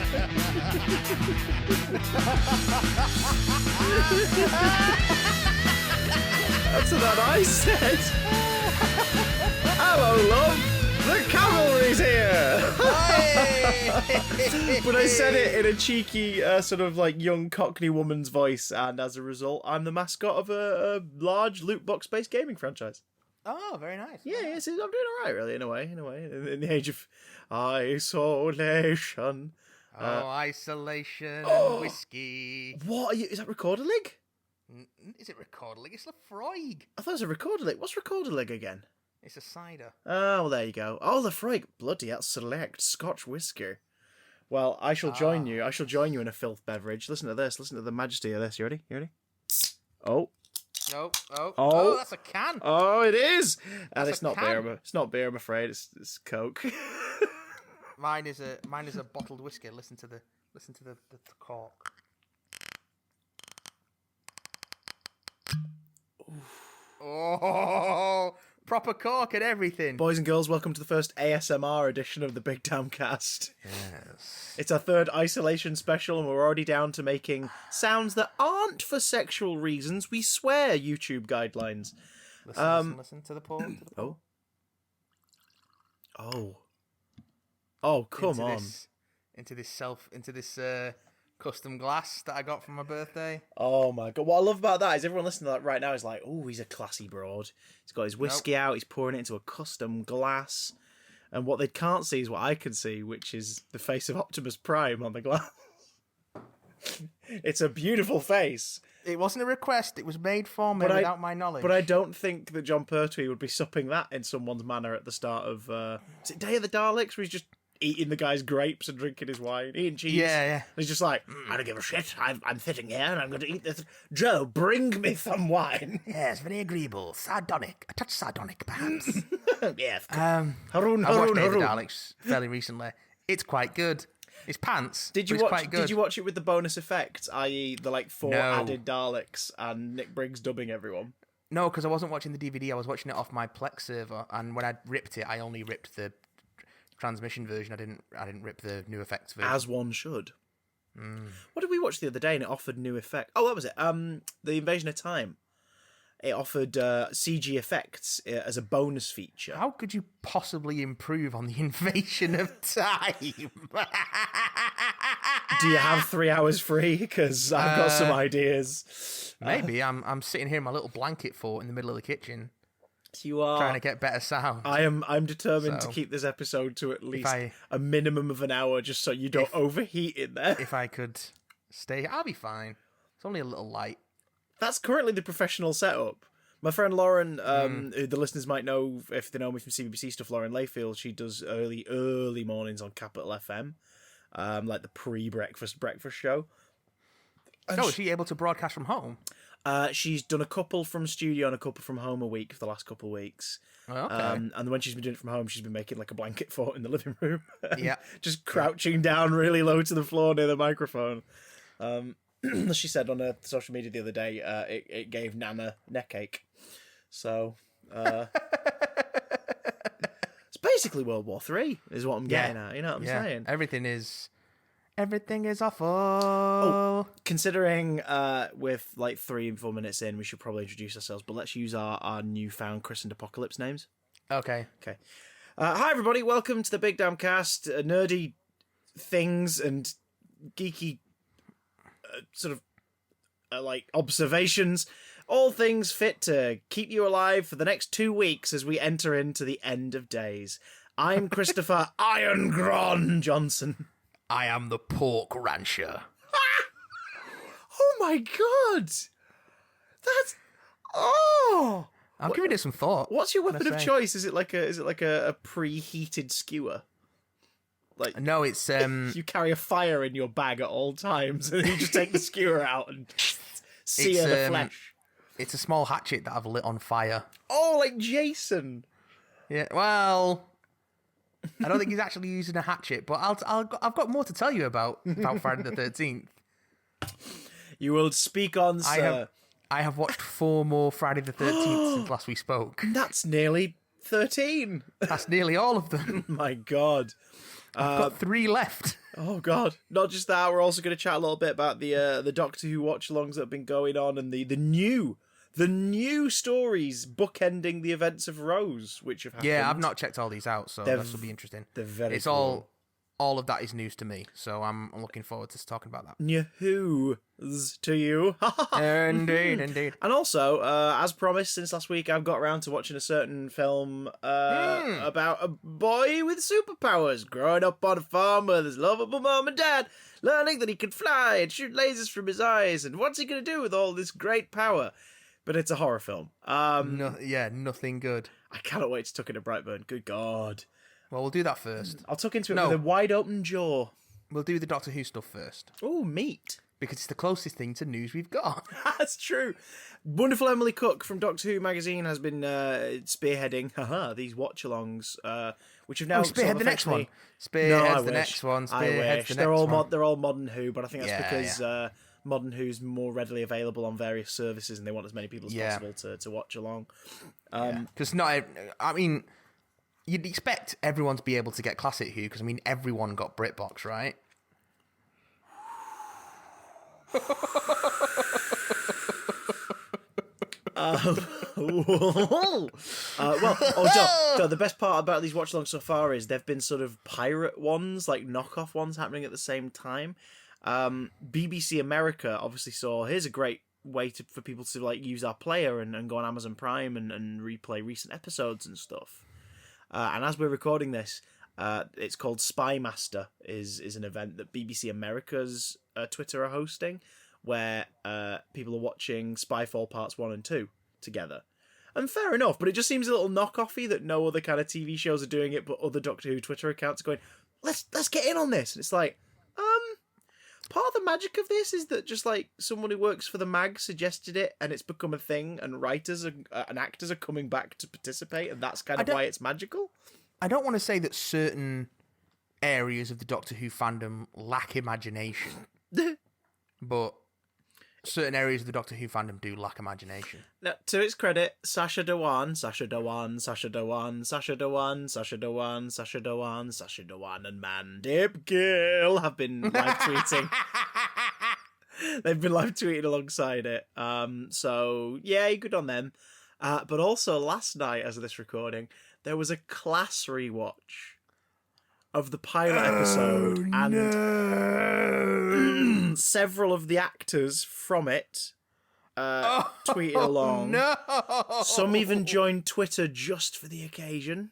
That's what I said. Hello, love. The cavalry's here. But I said it in a cheeky, sort of like young Cockney woman's voice, and as a result, I'm the mascot of a large loot box-based gaming franchise. Oh, very nice. Yeah, yes, I'm doing all right, really, in a way. In the age of isolation. Isolation and whiskey. What are you? Is that Recorder League? Is it Recorder League? It's Lafroig. I thought it was a Recorder League. What's Recorder League again? It's a cider. Oh, well, there you go. Oh, Lafroig. Bloody hell, select Scotch whiskey. Well, I shall join you. I shall join you in a filth beverage. Listen to this. Listen to the majesty of this. You ready? Oh. Oh, that's a can. Oh, it is. And That's it's a not can. beer. It's not beer, I'm afraid. It's Coke. Mine is a bottled whiskey. Listen to the cork. Oh, proper cork and everything. Boys and girls, welcome to the first ASMR edition of the Big Damn Cast. Yes. It's our third isolation special, and we're already down to making sounds that aren't for sexual reasons. We swear, YouTube guidelines. Listen to the pour. Oh, come on. Into this custom glass that I got for my birthday. Oh my god. What I love about that is everyone listening to that right now is like, oh, he's a classy broad. He's got his whiskey out, he's pouring it into a custom glass. And what they can't see is what I can see, which is the face of Optimus Prime on the glass. It's a beautiful face. It wasn't a request, it was made for me without my knowledge. But I don't think that John Pertwee would be supping that in someone's manner at the start of is it Day of the Daleks, where he's just eating the guy's grapes and drinking his wine, eating cheese. Yeah. And he's just like, I don't give a shit. I'm sitting here and I'm going to eat this. Joe, bring me some wine. Yes, very agreeable. Sardonic. A touch sardonic, perhaps. Yes. I watched Day of the Daleks fairly recently. It's quite good. It's pants. Did you watch it with the bonus effects, i.e. the like 4 added Daleks and Nick Briggs dubbing everyone? No, because I wasn't watching the DVD. I was watching it off my Plex server, and when I ripped it, I only ripped the transmission version. I didn't rip the new effects version. As one should. What did we watch the other day and it offered new effect? Oh, that was it. The Invasion of Time. It offered CG effects as a bonus feature. How could you possibly improve on the Invasion of Time? Do you have 3 hours free? Because I've got some ideas. Maybe. I'm sitting here in my little blanket fort in the middle of the kitchen. You are trying to get better sound. I'm determined to keep this episode to at least a minimum of an hour, just so you don't overheat in there. If I could stay, I'll be fine. It's only a little light. That's currently the professional setup. My friend Lauren, who the listeners might know if they know me from CBBC stuff, Lauren Layfield, she does early mornings on Capital FM, like the breakfast show. And is she able to broadcast from home? She's done a couple from studio and a couple from home a week for the last couple of weeks. Oh, okay. And when she's been doing it from home, she's been making like a blanket fort in the living room. Yeah. Just crouching down really low to the floor near the microphone. She said on her social media the other day, it gave Nana neckache. So, it's basically World War III is what I'm getting at. You know what I'm saying? Everything is awful. Oh, considering with like 3 and 4 minutes in, we should probably introduce ourselves, but let's use our newfound christened apocalypse names. Okay. Hi, everybody. Welcome to the Big Damn Cast. Nerdy things and geeky sort of like observations. All things fit to keep you alive for the next 2 weeks as we enter into the end of days. I'm Christopher Irongron Johnson. I am the pork rancher. Oh my god! That's I'm giving it some thought. What's your weapon of choice? Is it like a preheated skewer? Like no, it's you carry a fire in your bag at all times, and you just take the skewer out and sear the flesh. It's a small hatchet that I've lit on fire. Oh, like Jason. Yeah. Well, I don't think he's actually using a hatchet, but I've got more to tell you about Friday the 13th. You will speak on, sir. I have watched 4 more Friday the 13th since last we spoke. That's nearly 13. That's nearly all of them. My God. I've got 3 left. Oh God! Not just that, we're also going to chat a little bit about the Doctor Who watch-alongs that have been going on, and the new stories bookending the events of Rose, which have happened. Yeah, I've not checked all these out, so this will be interesting. They're very. It's cool. all of that is news to me, so I'm looking forward to talking about that. New Who's to you. Indeed. And also, as promised since last week, I've got around to watching a certain film about a boy with superpowers growing up on a farm with his lovable mom and dad, learning that he can fly and shoot lasers from his eyes, and what's he going to do with all this great power? But it's a horror film. Nothing good. I cannot wait to tuck into Brightburn. Good God. Well, we'll do that first. I'll tuck into it with a wide open jaw. We'll do the Doctor Who stuff first. Oh, meat. Because it's the closest thing to news we've got. That's true. Wonderful Emily Cook from Doctor Who magazine has been spearheading these watch-alongs, which have now spearhead the next one. Spearheads the next one. Spearheads the next one. They're all Modern Who, but I think that's because Modern Who's more readily available on various services, and they want as many people as possible to watch along. Because you'd expect everyone to be able to get Classic Who, because everyone got BritBox, right? The best part about these watch-alongs so far is they've been sort of pirate ones, like knockoff ones happening at the same time. BBC America obviously saw, here's a great way for people to use our player and go on Amazon Prime and replay recent episodes and stuff. And as we're recording this, it's called Spy Master, is an event that BBC America's Twitter are hosting, where people are watching Spyfall Parts 1 and 2 together. And fair enough, but it just seems a little knockoffy that no other kind of TV shows are doing it, but other Doctor Who Twitter accounts are going, let's get in on this. And it's like, part of the magic of this is that just someone who works for the mag suggested it, and it's become a thing, and writers and actors are coming back to participate, and that's kind of why it's magical. I don't want to say that certain areas of the Doctor Who fandom lack imagination, but certain areas of the Doctor Who fandom do lack imagination. Now, to its credit, Sacha Dhawan, and Mandip Gill have been live tweeting. They've been live tweeting alongside it. So, yeah, good on them. But also, last night, as of this recording, there was a class rewatch of the pilot episode, and several of the actors from it tweeted along. No! Some even joined Twitter just for the occasion.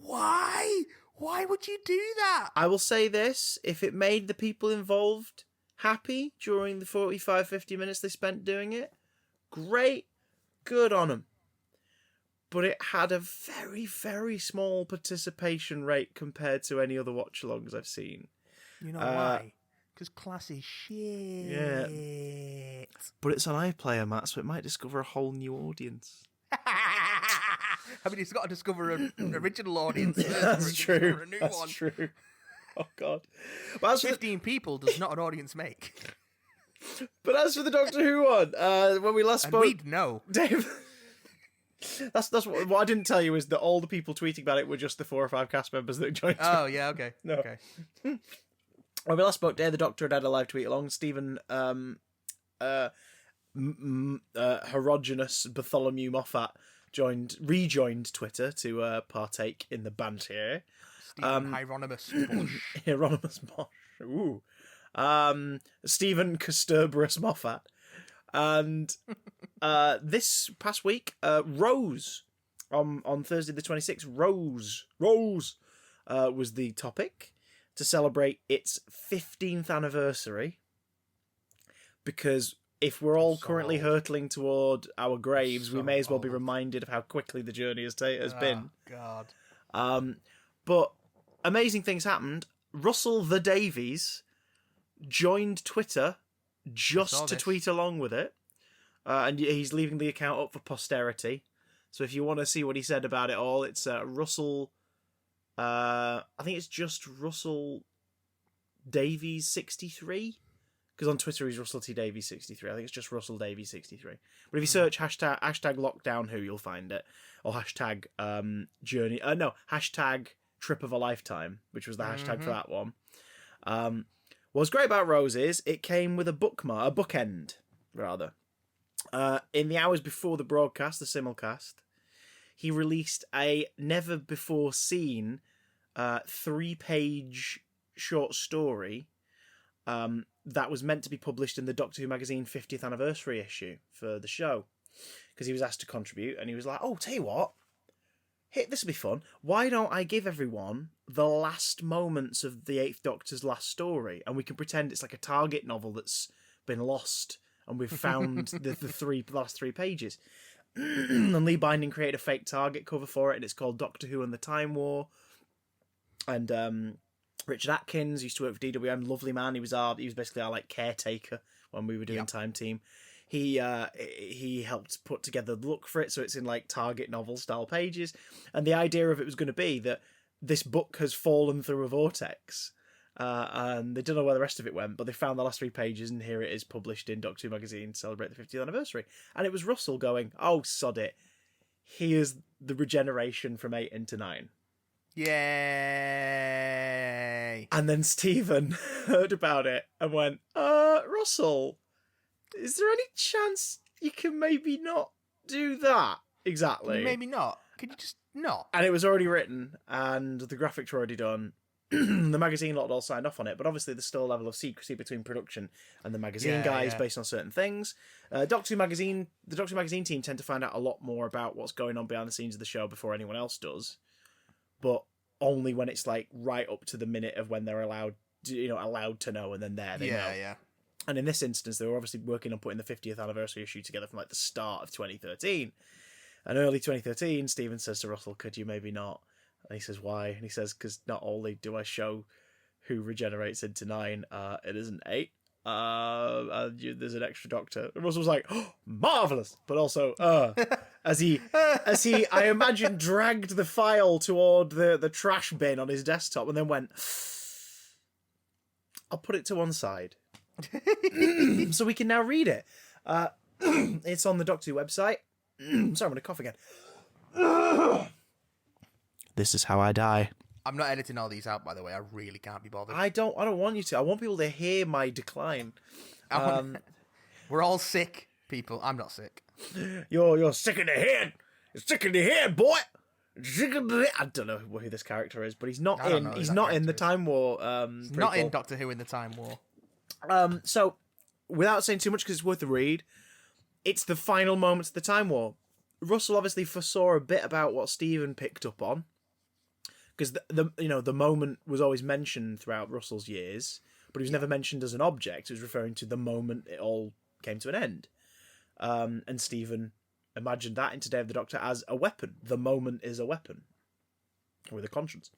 Why? Why would you do that? I will say this, if it made the people involved happy during the 45-50 minutes they spent doing it, great, good on them. But it had a very, very small participation rate compared to any other watch-alongs I've seen. You know why? Because class is shit. Yeah. But it's on iPlayer, Matt, so it might discover a whole new audience. It's got to discover an original audience. That's true. A new That's one. true. Oh, God. But 15 people does not an audience make. But as for the Doctor Who one, when we last spoke... we'd know. Dave... That's what I didn't tell you is that all the people tweeting about it were just the 4 or 5 cast members that joined. Oh, yeah, okay. No. Okay. When we last spoke, Dave the Doctor had a live tweet along. Stephen Herogenous Bartholomew Moffat rejoined Twitter to partake in the banter. Stephen Hieronymus Bosch. Hieronymus Bosch. Ooh. Stephen Custerberus Moffat. And this past week, Rose, on Thursday the 26th, Rose was the topic to celebrate its 15th anniversary. Because if we're all currently hurtling toward our graves, we may as well be reminded of how quickly the journey has been. God. But amazing things happened. Russell the Davies joined Twitter just to tweet along with it. And he's leaving the account up for posterity. So if you want to see what he said about it all, it's Russell... I think it's just Russell Davies 63. Because on Twitter he's Russell T Davies 63. I think it's just Russell Davies 63. But if you search hashtag lockdown who, you'll find it. Or hashtag journey... hashtag Trip of a Lifetime, which was the hashtag for that one. What's great about Rose is it came with a bookend, rather. In the hours before the broadcast, the simulcast, he released a never-before-seen 3-page short story that was meant to be published in the Doctor Who magazine 50th anniversary issue for the show, because he was asked to contribute, and he was like, oh, tell you what, this will be fun. Why don't I give everyone the last moments of the Eighth Doctor's last story, and we can pretend it's like a Target novel that's been lost, and we've found the last 3 pages. And Lee Binding created a fake Target cover for it, and it's called Doctor Who and the Time War. And Richard Atkins used to work for DWM, lovely man. He was basically our like caretaker when we were doing Time Team. He helped put together the look for it, so it's in like Target novel style pages. And the idea of it was going to be that this book has fallen through a vortex, and they don't know where the rest of it went, but they found the last 3 pages, and here it is published in Doctor Who magazine to celebrate the 50th anniversary. And it was Russell going, "Oh, sod it! Here's the regeneration from 8 into 9." Yay! And then Stephen heard about it and went, Russell, is there any chance you can maybe not do that exactly? Maybe not. Could you just not?" And it was already written, and the graphics were already done. The magazine lot had all signed off on it, but obviously there's still a level of secrecy between production and the magazine guys based on certain things. The Doctor Who magazine team tend to find out a lot more about what's going on behind the scenes of the show before anyone else does, but only when it's like right up to the minute of when they're allowed to know, and then they know. Yeah. And in this instance, they were obviously working on putting the 50th anniversary issue together from like the start of 2013. And early 2013, Stephen says to Russell, "Could you maybe not?" And he says, "Why?" And he says, "Because not only do I show who regenerates into 9, it isn't 8. There's an extra Doctor." And Russell was like, "Oh, marvelous!" But also, as he, I imagine, dragged the file toward the trash bin on his desktop and then went, "I'll put it to one side." So we can now read it. It's on the Doctor Who website. Sorry, I'm going to cough again. This is how I die. I'm not editing all these out, by the way. I really can't be bothered. I don't want you to. I want people to hear my decline. We're all sick, people. I'm not sick. You're sick in the head. You're sick in the head, boy. Sick in the head. I don't know who this character is, but he's not in. He's not in the Time War. Not in Doctor Who in the Time War. So, without saying too much, because it's worth the read, it's the final moments of the Time War. Russell obviously foresaw a bit about what Stephen picked up on, because the moment was always mentioned throughout Russell's years, but it was never mentioned as an object. It was referring to the moment it all came to an end. And Stephen imagined that into Day of the Doctor as a weapon. The moment is a weapon with a conscience.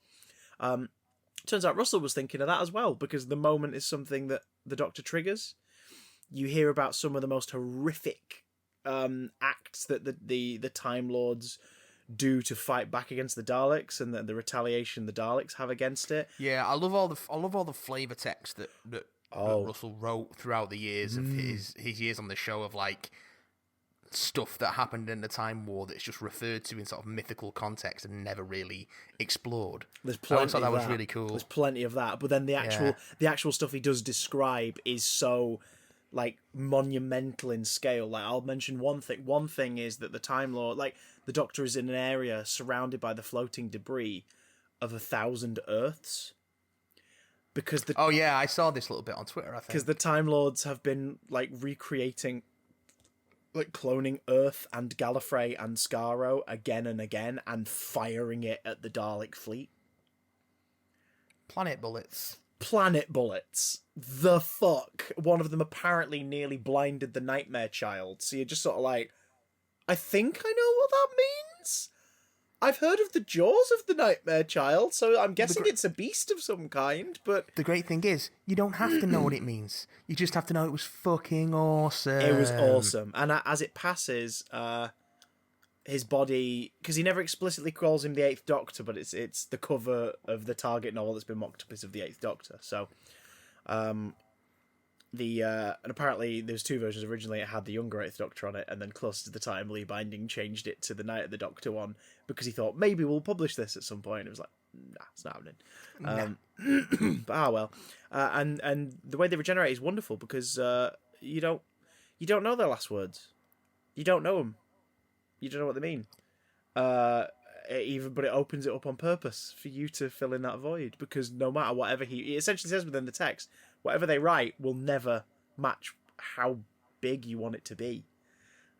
Turns out Russell was thinking of that as well, because the moment is something that the Doctor triggers. You hear about some of the most horrific acts that the Time Lords do to fight back against the Daleks, and the retaliation the Daleks have against it. Yeah, I love all the flavor text that Russell wrote throughout the years of his years on the show, of like stuff that happened in the Time War that's just referred to in sort of mythical context and never really explored. There's plenty. That was really cool. There's plenty of that, but then the actual stuff he does describe is so like monumental in scale. Like, I'll mention one thing. One thing is that the Time Lord, like the Doctor, is in an area surrounded by the floating debris of 1,000 Earths. Because I saw this little bit on Twitter, I think. Because the Time Lords have been like recreating, like cloning Earth and Gallifrey and Skaro again and again and firing it at the Dalek fleet. Planet bullets. The fuck? One of them apparently nearly blinded the Nightmare Child. So you're just sort of like, I think I know what that means. I've heard of the jaws of the Nightmare Child, so I'm guessing it's a beast of some kind, but... The great thing is, you don't have to know what it means. You just have to know it was fucking awesome. It was awesome. And as it passes, his body... Because he never explicitly calls him the Eighth Doctor, but it's the cover of the Target novel that's been mocked up as of the Eighth Doctor. So, and apparently there's 2 versions. Originally it had the younger Eighth Doctor on it, and then closer to the time Lee Binding changed it to the Night of the Doctor one, because he thought maybe we'll publish this at some point. It was like, nah, it's not happening. But well, and the way they regenerate is wonderful because you don't know their last words. You don't know them. You don't know what they mean. But it opens it up on purpose for you to fill in that void, because no matter whatever he essentially says within the text, whatever they write will never match how big you want it to be.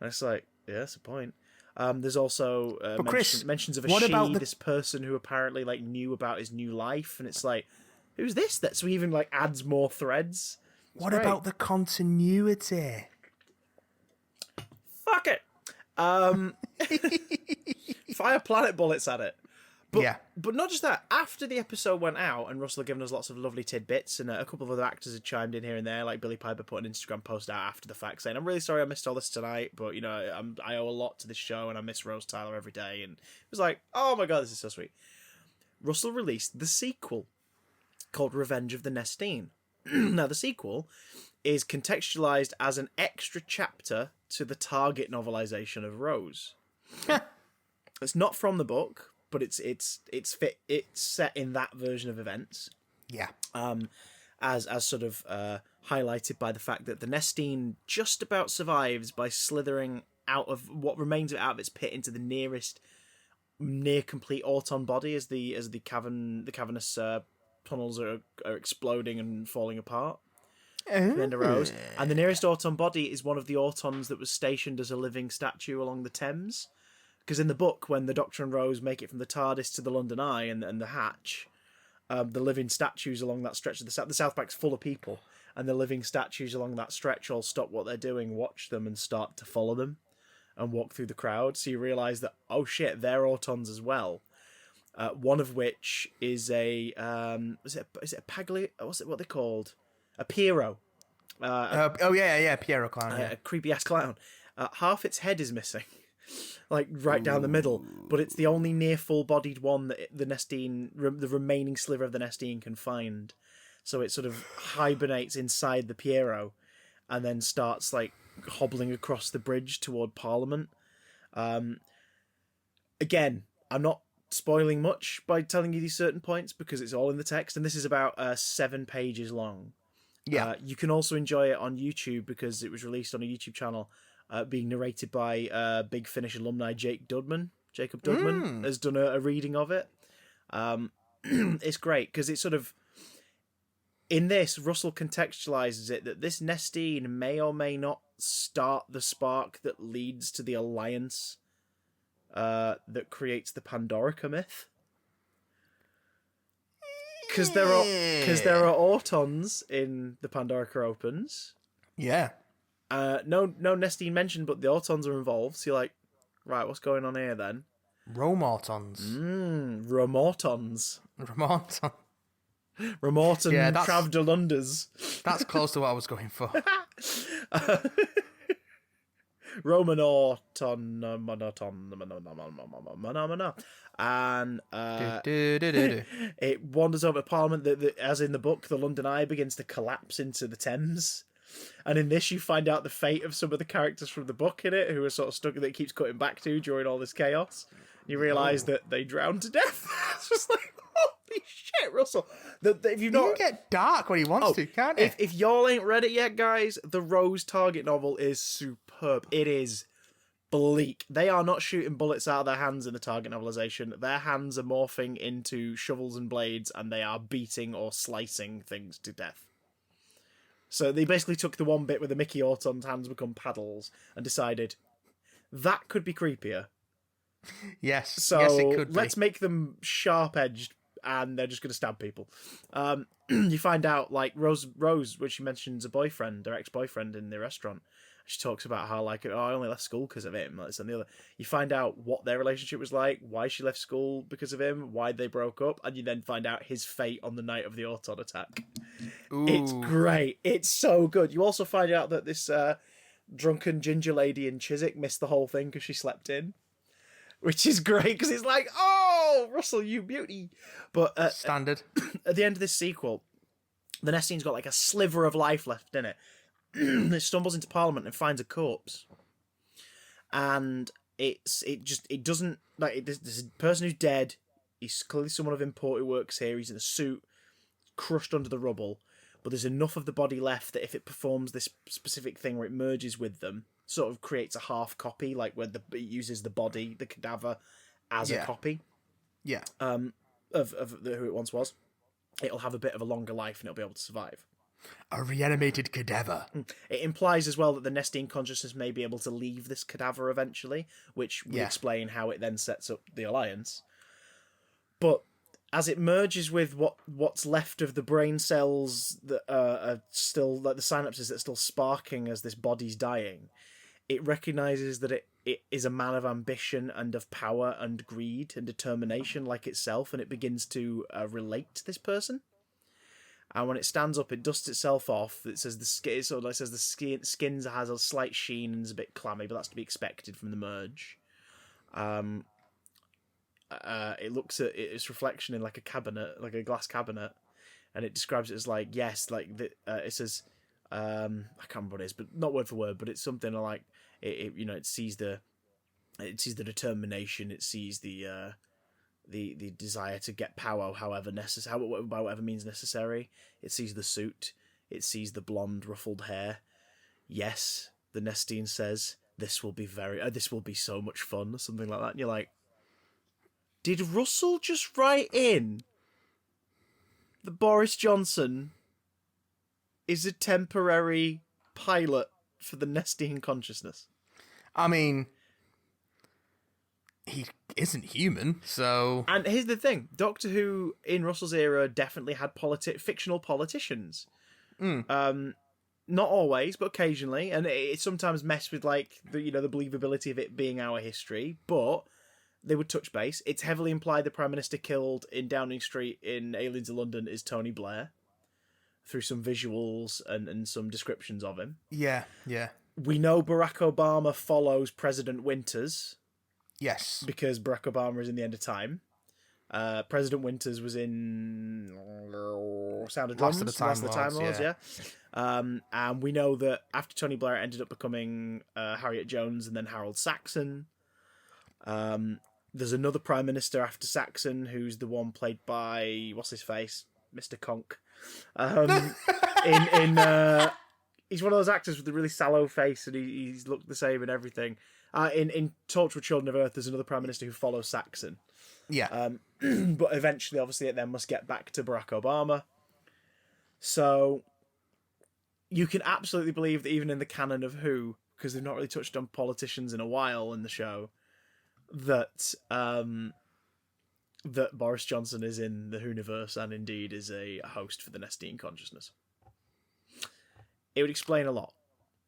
And it's like, yeah, that's the point. There's also mentions of this person who apparently like knew about his new life, and it's like, who's this? So he even like adds more threads. What about the continuity? Fuck it. Fire planet bullets at it. But not just that. After the episode went out and Russell had given us lots of lovely tidbits, and a couple of other actors had chimed in here and there, like Billy Piper put an Instagram post out after the fact saying, I'm really sorry I missed all this tonight, but, you know, I owe a lot to this show and I miss Rose Tyler every day. And it was like, oh my God, this is so sweet. Russell released the sequel called Revenge of the Nestene. Now, the sequel is contextualized as an extra chapter to the Target novelization of Rose. It's not from the book, but it's set in that version of events. Yeah. As sort of highlighted by the fact that the Nestene just about survives by slithering out of what remains out of its pit into the nearest near complete Auton body as the cavernous tunnels are exploding and falling apart. And the nearest Auton body is one of the Autons that was stationed as a living statue along the Thames. Because in the book, when the Doctor and Rose make it from the TARDIS to the London Eye and the hatch, the living statues along that stretch of the South Bank's full of people, and the living statues along that stretch all stop what they're doing, watch them, and start to follow them, and walk through the crowd. So you realise that, oh shit, they're Autons as well. One of which is a is it a Pagli? What's it? What they called? A Piero. Piero clown. A creepy ass clown. Half its head is missing, like right down the middle. But it's the only near full bodied one that the Nestene, the remaining sliver of the Nestene, can find. So it sort of hibernates inside the Piero, and then starts like hobbling across the bridge toward Parliament. Again, I'm not spoiling much by telling you these certain points because it's all in the text, and this is about 7 pages long. Yeah. You can also enjoy it on YouTube because it was released on a YouTube channel being narrated by Big Finish alumni Jacob Dudman has done a reading of it. It's great because it's sort of, in this, Russell contextualizes it that this Nestene may or may not start the spark that leads to the alliance that creates the Pandorica myth. Because there are Autons in the Pandorica Opens. Yeah. No Nestene mentioned, but the Autons are involved. So you're like, right, what's going on here then? Romortons. Romortons. Romorton Travdelunders. That's close to what I was going for. Romanorton. And it wanders over Parliament. As in the book, the London Eye begins to collapse into the Thames. And in this, you find out the fate of some of the characters from the book in it, who are sort of stuck, that it keeps cutting back to during all this chaos. You realise that they drowned to death. It's just like, holy shit, Russell. If you've not... He can get dark when he wants to, can't he? If y'all ain't read it yet, guys, the Rose Target novel is superb. It is bleak. They are not shooting bullets out of their hands in the Target novelization. Their hands are morphing into shovels and blades, and they are beating or slicing things to death. So they basically took the one bit where the Mickey Auton's hands become paddles and decided that could be creepier. Yes, So yes, it could be. let's make them sharp-edged, and they're just going to stab people. You find out, like, Rose, when she mentions a boyfriend, her ex-boyfriend in the restaurant, she talks about how, like, I only left school because of him, this and the other. You find out what their relationship was like, why she left school because of him, why they broke up, and you then find out his fate on the night of the Auton attack. Ooh. It's great. It's so good. You also find out that this drunken ginger lady in Chiswick missed the whole thing because she slept in. Which is great, because it's like, oh, Russell, you beauty. But Standard. At the end of this sequel, the Nestene's got like a sliver of life left in it. It stumbles into Parliament and finds a corpse. And it doesn't, like, this person who's dead, He's clearly someone of import who works here. He's in a suit, crushed under the rubble. But there's enough of the body left that if it performs this specific thing where it merges with them, sort of creates a half copy, like where it uses the body, the cadaver, as a copy. Yeah. Of who it once was. It'll have a bit of a longer life and it'll be able to survive. A reanimated cadaver. It implies as well that the Nestene consciousness may be able to leave this cadaver eventually, which will explain how it then sets up the alliance. But as it merges with what's left of the brain cells that are still, like the synapses that are still sparking as this body's dying, it recognises that it is a man of ambition and of power and greed and determination like itself, and it begins to relate to this person. And when it stands up, it dusts itself off. It says the skin has a slight sheen and is a bit clammy, but that's to be expected from the merge. It looks at its reflection in like a cabinet, like a glass cabinet, and it describes it as like, yes, like it says, I can't remember what it is, but not word for word, but it's something like it sees the determination, it sees the desire to get power, however necessary, by whatever means necessary. It sees the suit, it sees the blonde ruffled hair. Yes, the Nestene says this will be so much fun, or something like that. And you're like, did Russell just write in that Boris Johnson is a temporary pilot for the Nestene consciousness? I mean, he isn't human, so... And here's the thing. Doctor Who, in Russell's era, definitely had fictional politicians. Not always, but occasionally. And it sometimes messed with, like, the believability of it being our history. But they would touch base. It's heavily implied the Prime Minister killed in Downing Street in Aliens in London is Tony Blair, through some visuals and some descriptions of him. Yeah. We know Barack Obama follows President Winters. Yes. Because Barack Obama is in the End of Time. President Winters was in Sound of Drums. Last of the Time Lords, yeah. And we know that after Tony Blair, it ended up becoming Harriet Jones and then Harold Saxon. There's another Prime Minister after Saxon, who's the one played by, what's his face? Mr. Conk. He's one of those actors with a really sallow face, and he's looked the same and everything. In Torture with Children of Earth, there's another Prime Minister who follows Saxon. Yeah. But eventually, obviously, it then must get back to Barack Obama. So you can absolutely believe that even in the canon of Who, because they've not really touched on politicians in a while in the show, that Boris Johnson is in the Whoniverse and indeed is a host for the Nestene consciousness. It would explain a lot.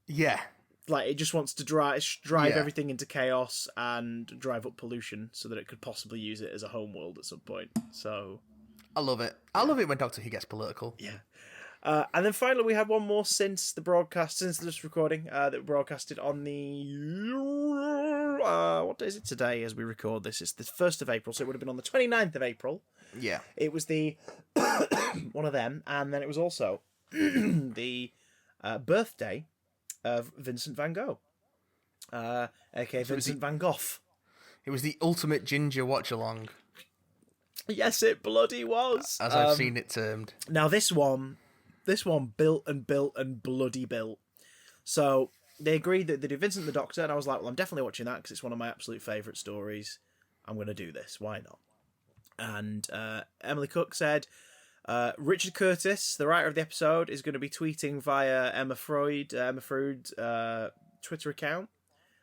Yeah. Like, it just wants to drive everything into chaos and drive up pollution so that it could possibly use it as a homeworld at some point. So, I love it. I love it when Doctor Who gets political. Yeah. And then finally, we had one more since this recording, that broadcasted on the... what day is it today as we record this? It's the 1st of April, so it would have been on the 29th of April. Yeah. It was the... one of them, and then it was also the birthday of Vincent van Gogh, aka Vincent van Gogh. It was the ultimate ginger watch-along. Yes, it bloody was. As I've seen it termed. Now, this one built and bloody built. So they agreed that they do Vincent the Doctor, and I was like, well, I'm definitely watching that because it's one of my absolute favourite stories. I'm going to do this. Why not? And Emily Cook said, Richard Curtis, the writer of the episode, is going to be tweeting via Emma Freud's Twitter account,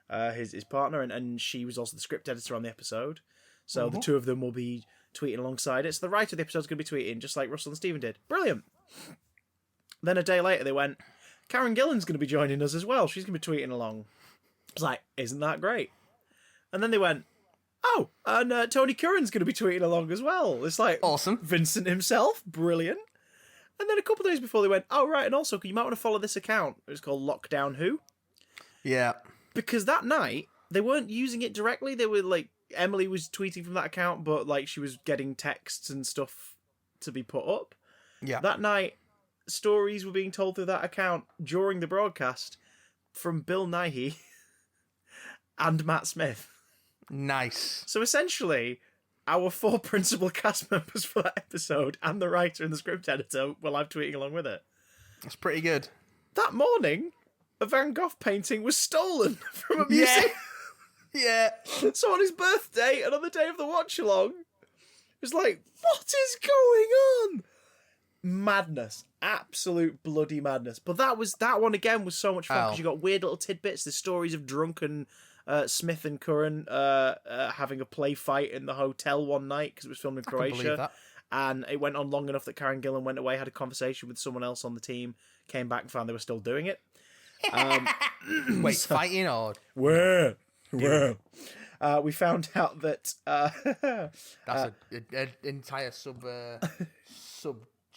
his partner, and she was also the script editor on the episode. So the two of them will be tweeting alongside it. So the writer of the episode is going to be tweeting just like Russell and Stephen did. Brilliant. Then a day later they went, Karen Gillan's going to be joining us as well. She's going to be tweeting along. I was like, isn't that great? And then they went, oh, and Tony Curran's going to be tweeting along as well. It's like, awesome. Vincent himself, brilliant. And then a couple of days before they went, oh, right, and also you might want to follow this account. It was called Lockdown Who. Yeah. Because that night, they weren't using it directly. They were like, Emily was tweeting from that account, but like she was getting texts and stuff to be put up. Yeah. That night, stories were being told through that account during the broadcast from Bill Nighy and Matt Smith. Nice. So essentially, our 4 principal cast members for that episode and the writer and the script editor were live tweeting along with it. That's pretty good. That morning, a Van Gogh painting was stolen from a museum. Yeah. So on his birthday and on the day of the watch along, it was like, what is going on? Madness. Absolute bloody madness. But that one again was so much fun because you got weird little tidbits. There's stories of drunken Smith and Curran having a play fight in the hotel one night because it was filmed in I can believe Croatia. that. And it went on long enough that Karen Gillan went away, had a conversation with someone else on the team, came back and found they were still doing it. Wait, fighting or Where? We found out that that's an entire sub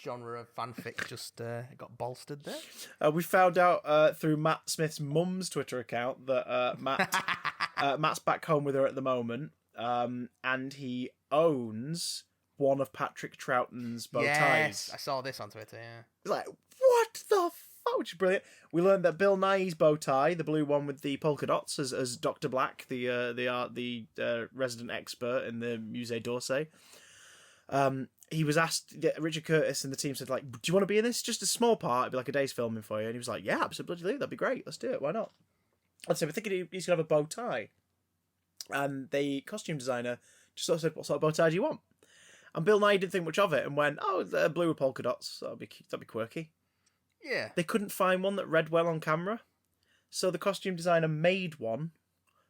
genre of fanfic just got bolstered there. we found out through Matt Smith's mum's Twitter account that Matt's back home with her at the moment, and he owns one of Patrick Troughton's bow ties. I saw this on Twitter. Yeah, It's like, what the fuck? Which is brilliant. We learned that Bill Nighy's bow tie, the blue one with the polka dots, as Dr. Black, the resident expert in the Musée d'Orsay. He was asked, Richard Curtis and the team said, like, do you want to be in this? Just a small part, it'd be like a day's filming for you. And he was like, yeah, absolutely, that'd be great. Let's do it. Why not? And so we're thinking he's going to have a bow tie. And the costume designer just sort of said, what sort of bow tie do you want? And Bill Nighy didn't think much of it and went, oh, blue with polka dots. That'd be quirky. yeah. They couldn't find one that read well on camera. So the costume designer made one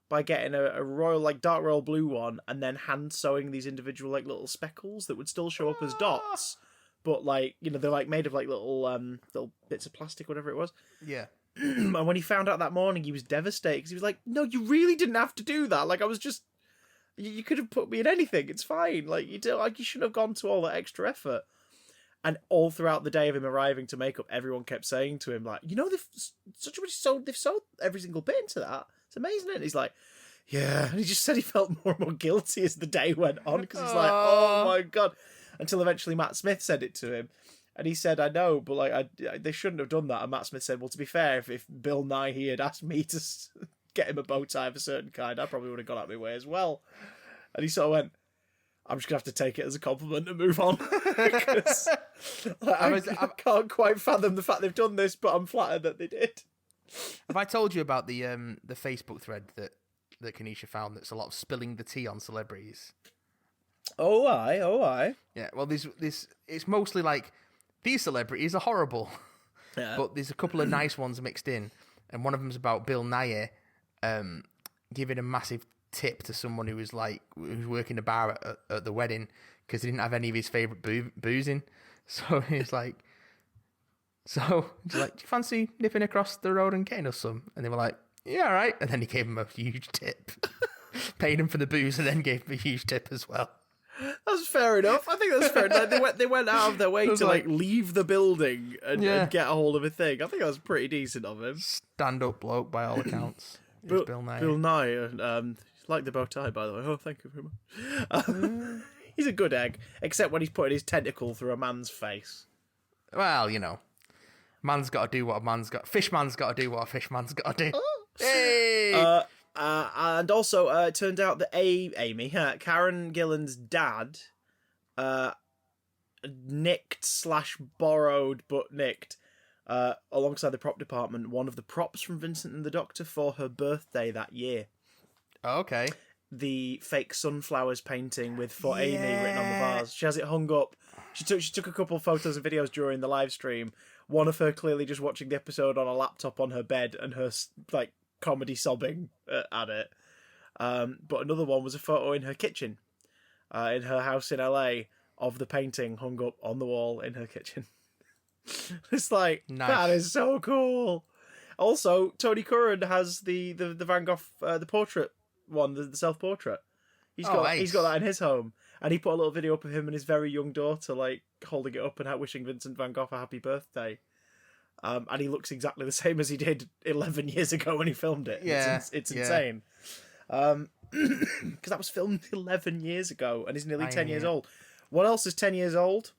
by getting a royal, like dark royal blue one and then hand sewing these individual like little speckles that would still show up as dots. But like, you know, they're like made of like little bits of plastic, whatever it was. Yeah. And when he found out that morning, he was devastated because he was like, no, you really didn't have to do that. Like I was just, you could have put me in anything. It's fine. Like you shouldn't have gone to all that extra effort. And all throughout the day of him arriving to makeup, everyone kept saying to him, like, you know, they've sewed every single bit into that. It's amazing, isn't it? He's like, yeah. And he just said he felt more and more guilty as the day went on because he's like, oh my God. Until eventually Matt Smith said it to him. And he said, I know, but like, they shouldn't have done that. And Matt Smith said, well, to be fair, if Bill Nighy had asked me to get him a bow tie of a certain kind, I probably would have gone out my way as well. And he sort of went, I'm just going to have to take it as a compliment and move on. Because I can't quite fathom the fact they've done this, but I'm flattered that they did. Have I told you about the Facebook thread that Kanisha found that's a lot of spilling the tea on celebrities? Oh, aye. Yeah, well, this it's mostly like, these celebrities are horrible. Yeah. But there's a couple of nice ones mixed in, and one of them's about Bill Nighy giving a massive tip to someone who was working a bar at the wedding because he didn't have any of his favourite booze in. So he's like, do you fancy nipping across the road and getting us some? And they were like, yeah, all right. And then he gave him a huge tip, paid him for the booze, and then gave him a huge tip as well. That's fair enough. I think that's fair enough. They went out of their way to like leave the building and get a hold of a thing. I think that was pretty decent of him. Stand-up bloke by all accounts. Bill Nighy. Bill Nighy, like the bow tie, by the way. Oh, thank you very much. He's a good egg, except when he's putting his tentacle through a man's face. Well, you know, man's got to do what a man's got. Fishman's got to do what a fishman's got to do. Hey. And also, it turned out that Karen Gillan's dad, nicked/borrowed, but nicked, alongside the prop department, one of the props from Vincent and the Doctor for her birthday that year. Oh, okay. The fake sunflowers painting with "For Amy" written on the vase. She has it hung up. She took a couple of photos and videos during the live stream. One of her clearly just watching the episode on a laptop on her bed and her like comedy sobbing at it. But another one was a photo in her kitchen, in her house in LA, of the painting hung up on the wall in her kitchen. It's like, nice. That is so cool. Also, Tony Curran has the Van Gogh, the portrait one, the self-portrait. He's got that in his home. And he put a little video up of him and his very young daughter, like, holding it up and wishing Vincent van Gogh a happy birthday. And he looks exactly the same as he did 11 years ago when he filmed it. Yeah, it's insane. Because that was filmed 11 years ago and he's nearly 10 years old. What else is 10 years old?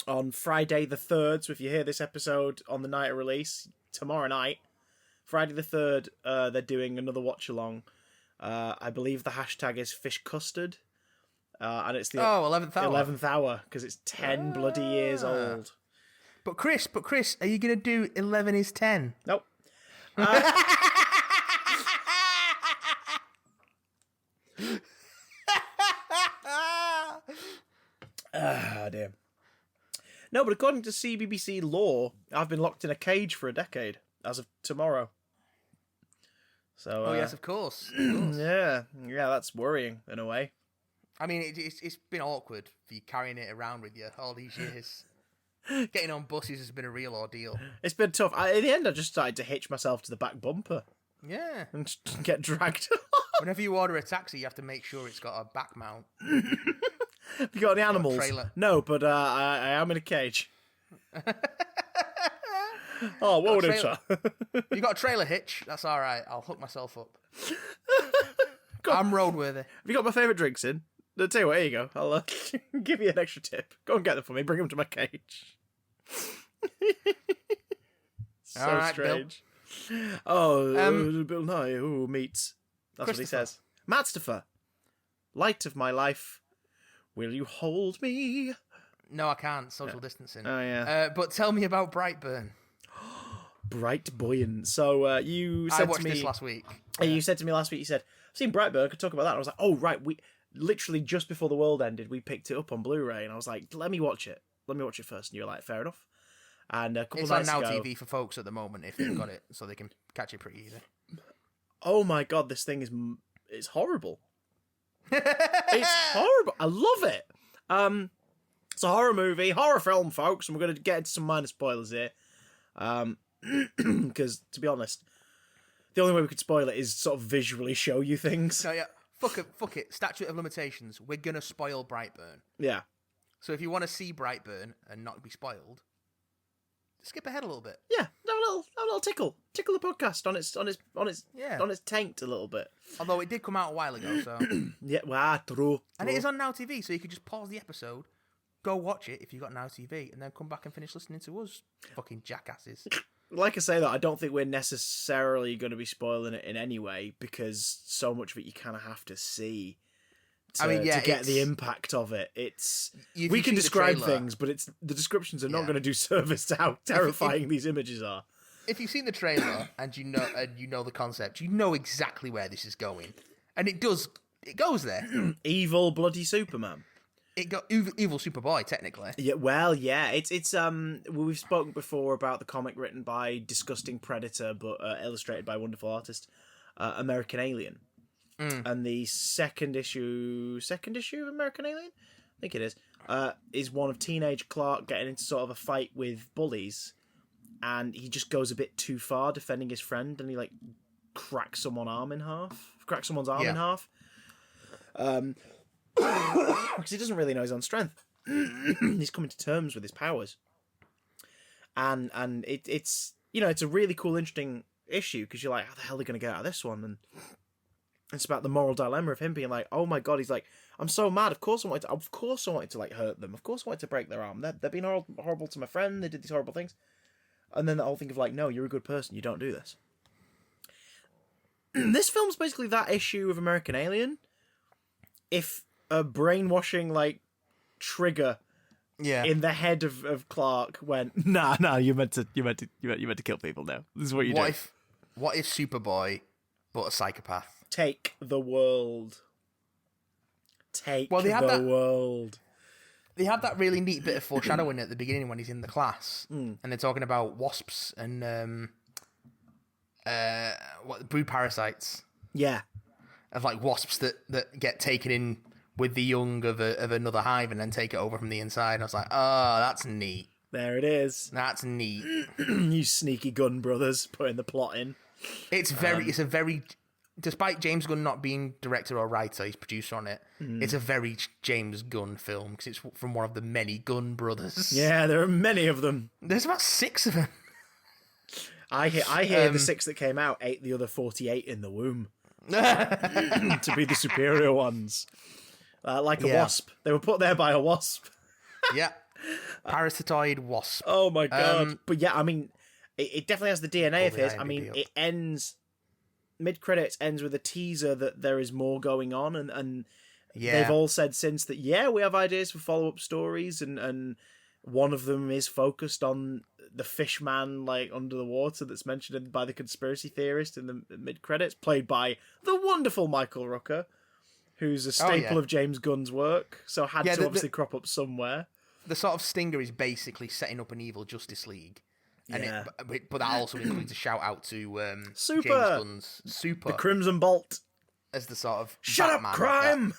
On Friday the 3rd, so if you hear this episode on the night of release, tomorrow night, Friday the 3rd, they're doing another watch-along. I believe the hashtag is fish custard. and it's the 11th hour. 11th hour because it's 10 bloody years old. But Chris, are you gonna do 11 is 10? Nope. Dear. No, but according to CBBC law, I've been locked in a cage for a decade as of tomorrow. So, Oh yes, of course. yeah, that's worrying in a way. I mean, it's been awkward for you carrying it around with you all these years. Getting on buses has been a real ordeal. It's been tough. In the end, I just started to hitch myself to the back bumper Yeah. and just get dragged. Whenever you order a taxi, you have to make sure it's got a back mount. Have you got any animals? trailer. No, but I am in a cage. Oh, what would it trailer. You got a trailer hitch? That's all right. I'll hook myself up. I'm roadworthy. Have you got my favourite drinks in? I'll tell you what, here you go. I'll give you an extra tip. Go and get them for me. Bring them to my cage. So All right, strange. Oh, Bill Nye. Ooh, meats. That's what he says. Matstopher, light of my life, will you hold me? No, I can't. Social distancing. Oh, yeah. But tell me about Brightburn. Bright buoyant. So you said I watched to me this last week. You said to me last week. You said, "I've seen Brightburn. I could talk about that." And I was like, "Oh right." We literally just before the world ended, we picked it up on Blu-ray, and I was like, "Let me watch it. Let me watch it first." And you're like, "Fair enough." And a couple It's of on nights Now ago, TV for folks at the moment if they've got it, so they can catch it pretty easy. oh my god, this thing it's horrible. It's horrible. I love it. It's a horror movie, horror film, folks, and we're going to get into some minor spoilers here. Because to be honest, the only way we could spoil it is sort of visually show you things. So yeah, fuck it. Statute of limitations. We're gonna spoil Brightburn. Yeah. So if you want to see Brightburn and not be spoiled, skip ahead a little bit. Yeah, have a little tickle the podcast on its taint a little bit. Although it did come out a while ago, so Yeah, well, true. and it is on Now TV, so you could just pause the episode, go watch it if you got Now TV, and then come back and finish listening to us, fucking jackasses. Like I say that, I don't think we're necessarily going to be spoiling it in any way because so much of it you kind of have to see. To get the impact of it. We can describe things, but the descriptions are not going to do service to how terrifying these images are. If you've seen the trailer and you know the concept, you know exactly where this is going, and it goes there. Evil bloody Superman. It got evil Superboy technically. Yeah, well, yeah, it's we've spoken before about the comic written by Disgusting Predator, but illustrated by a wonderful artist, American Alien. And the second issue of American Alien, I think it is one of teenage Clark getting into sort of a fight with bullies, and he just goes a bit too far defending his friend, and he like cracks someone's arm in half. Because he doesn't really know his own strength. He's coming to terms with his powers, and it's it's a really cool, interesting issue because you're like, how the hell are they going to get out of this one? And it's about the moral dilemma of him being like, oh my god, he's like, I'm so mad. Of course I wanted to like hurt them. Of course I wanted to break their arm. They're being horrible to my friend. They did these horrible things. And then the whole thing of like, no, you're a good person. You don't do this. This film's basically that issue of American Alien. If a brainwashing like trigger in the head of Clark went, nah, you meant to kill people now. This is what you do. What if Superboy but a psychopath? Take the world. World. They have that really neat bit of foreshadowing at the beginning when he's in the class, and they're talking about wasps and brood parasites. Yeah, of like wasps that get taken in with the young of another hive and then take it over from the inside. And I was like, oh, that's neat. There it is. That's neat. You sneaky Gunn brothers putting the plot in. It's a very. Despite James Gunn not being director or writer, he's producer on it. It's a very James Gunn film because it's from one of the many Gunn brothers. Yeah, there are many of them. There's about 6 of them. I hear the 6 that came out ate the other 48 in the womb to be the superior ones, like a wasp. They were put there by a wasp. Yeah, parasitoid wasp. Oh my god! But yeah, I mean, it definitely has the DNA of his. I mean, up. It ends. Mid-credits ends with a teaser that there is more going on, and Yeah. They've all said since that, yeah, we have ideas for follow-up stories, and one of them is focused on the fish man, like, under the water that's mentioned by the conspiracy theorist in the mid-credits, played by the wonderful Michael Rooker, who's a staple of James Gunn's work, so had to obviously crop up somewhere. The sort of stinger is basically setting up an evil Justice League. And but that also includes a shout-out to Super! James Gunn's Super. The Crimson Bolt. As the sort of Shut Batman up, crime!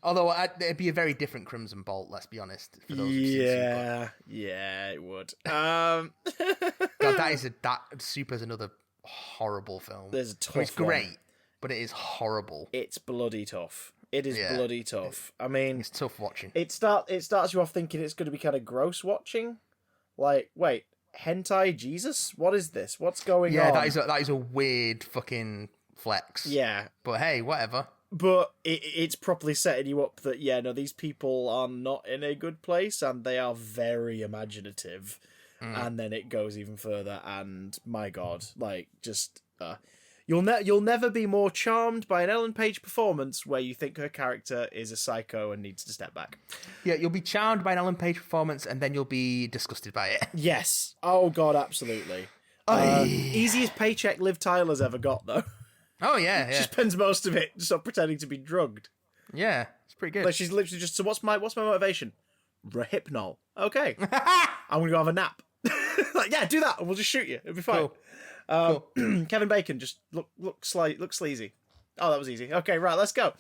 Although it'd be a very different Crimson Bolt, let's be honest. For those who've seen Super. Yeah, it would. God, that Super's another horrible film. There's a tough It's great, but it is horrible. It's bloody tough. It is bloody tough. I mean, it's tough watching. It starts you off thinking it's going to be kind of gross watching. Like, wait, hentai Jesus? What is this? What's going on? Yeah, that is a weird fucking flex. Yeah. But hey, whatever. But it's properly setting you up that, these people are not in a good place, and they are very imaginative. And then it goes even further, and my God, like, just... You'll never be more charmed by an Ellen Page performance where you think her character is a psycho and needs to step back. Yeah, you'll be charmed by an Ellen Page performance, and then you'll be disgusted by it. Yes. Oh, God, absolutely. Easiest paycheck Liv Tyler's ever got, though. Oh, yeah. She spends most of it just sort of pretending to be drugged. Yeah, it's pretty good. Like, she's literally just, so what's my motivation? Rehypnol. Okay. I'm going to go have a nap. Like, yeah, do that, and we'll just shoot you. It'll be fine. Cool. Kevin Bacon, just look sleazy. Oh, that was easy. Okay, right, let's go.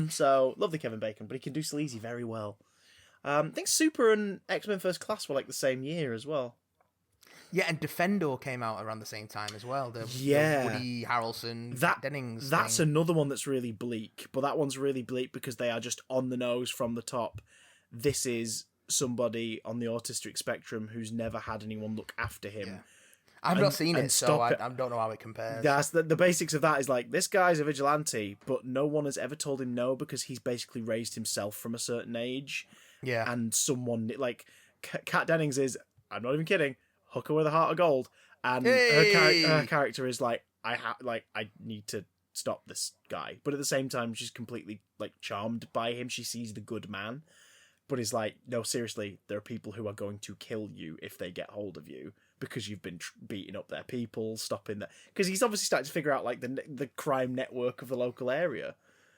So, lovely Kevin Bacon, but he can do sleazy very well. I think Super and X-Men First Class were like the same year as well. Yeah, and Defendor came out around the same time as well. The Woody Harrelson, Dennings. That's another one that's really bleak, but that one's really bleak because they are just on the nose from the top. This is somebody on the autistic spectrum who's never had anyone look after him. Yeah. I've not seen it, so I don't know how it compares. That's the basics of that is like, this guy's a vigilante, but no one has ever told him no because he's basically raised himself from a certain age. Yeah. And someone, like, Kat Dennings is, I'm not even kidding, hooker with a heart of gold. And her character is like, I need to stop this guy. But at the same time, she's completely, like, charmed by him. She sees the good man. But is like, no, seriously, there are people who are going to kill you if they get hold of you because you've been beating up their people, stopping that. Because he's obviously starting to figure out, like, the crime network of the local area.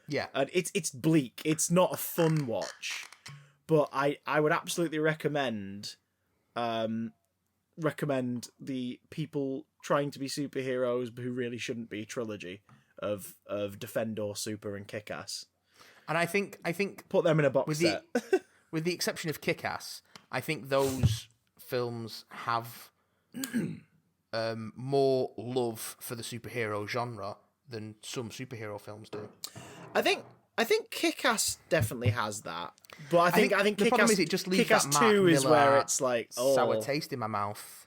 Yeah. And it's bleak. It's not a fun watch. But I would absolutely recommend the people trying to be superheroes who really shouldn't be trilogy of Defendor, Super, and Kick-Ass. And I think put them in a box set. With the exception of Kick-Ass, I think those films have more love for the superhero genre than some superhero films do. I think Kick-Ass definitely has that, but I think the Kick-Ass, problem is it just leaves Kick-Ass that Mark 2 is Millar where it's like sour taste in my mouth.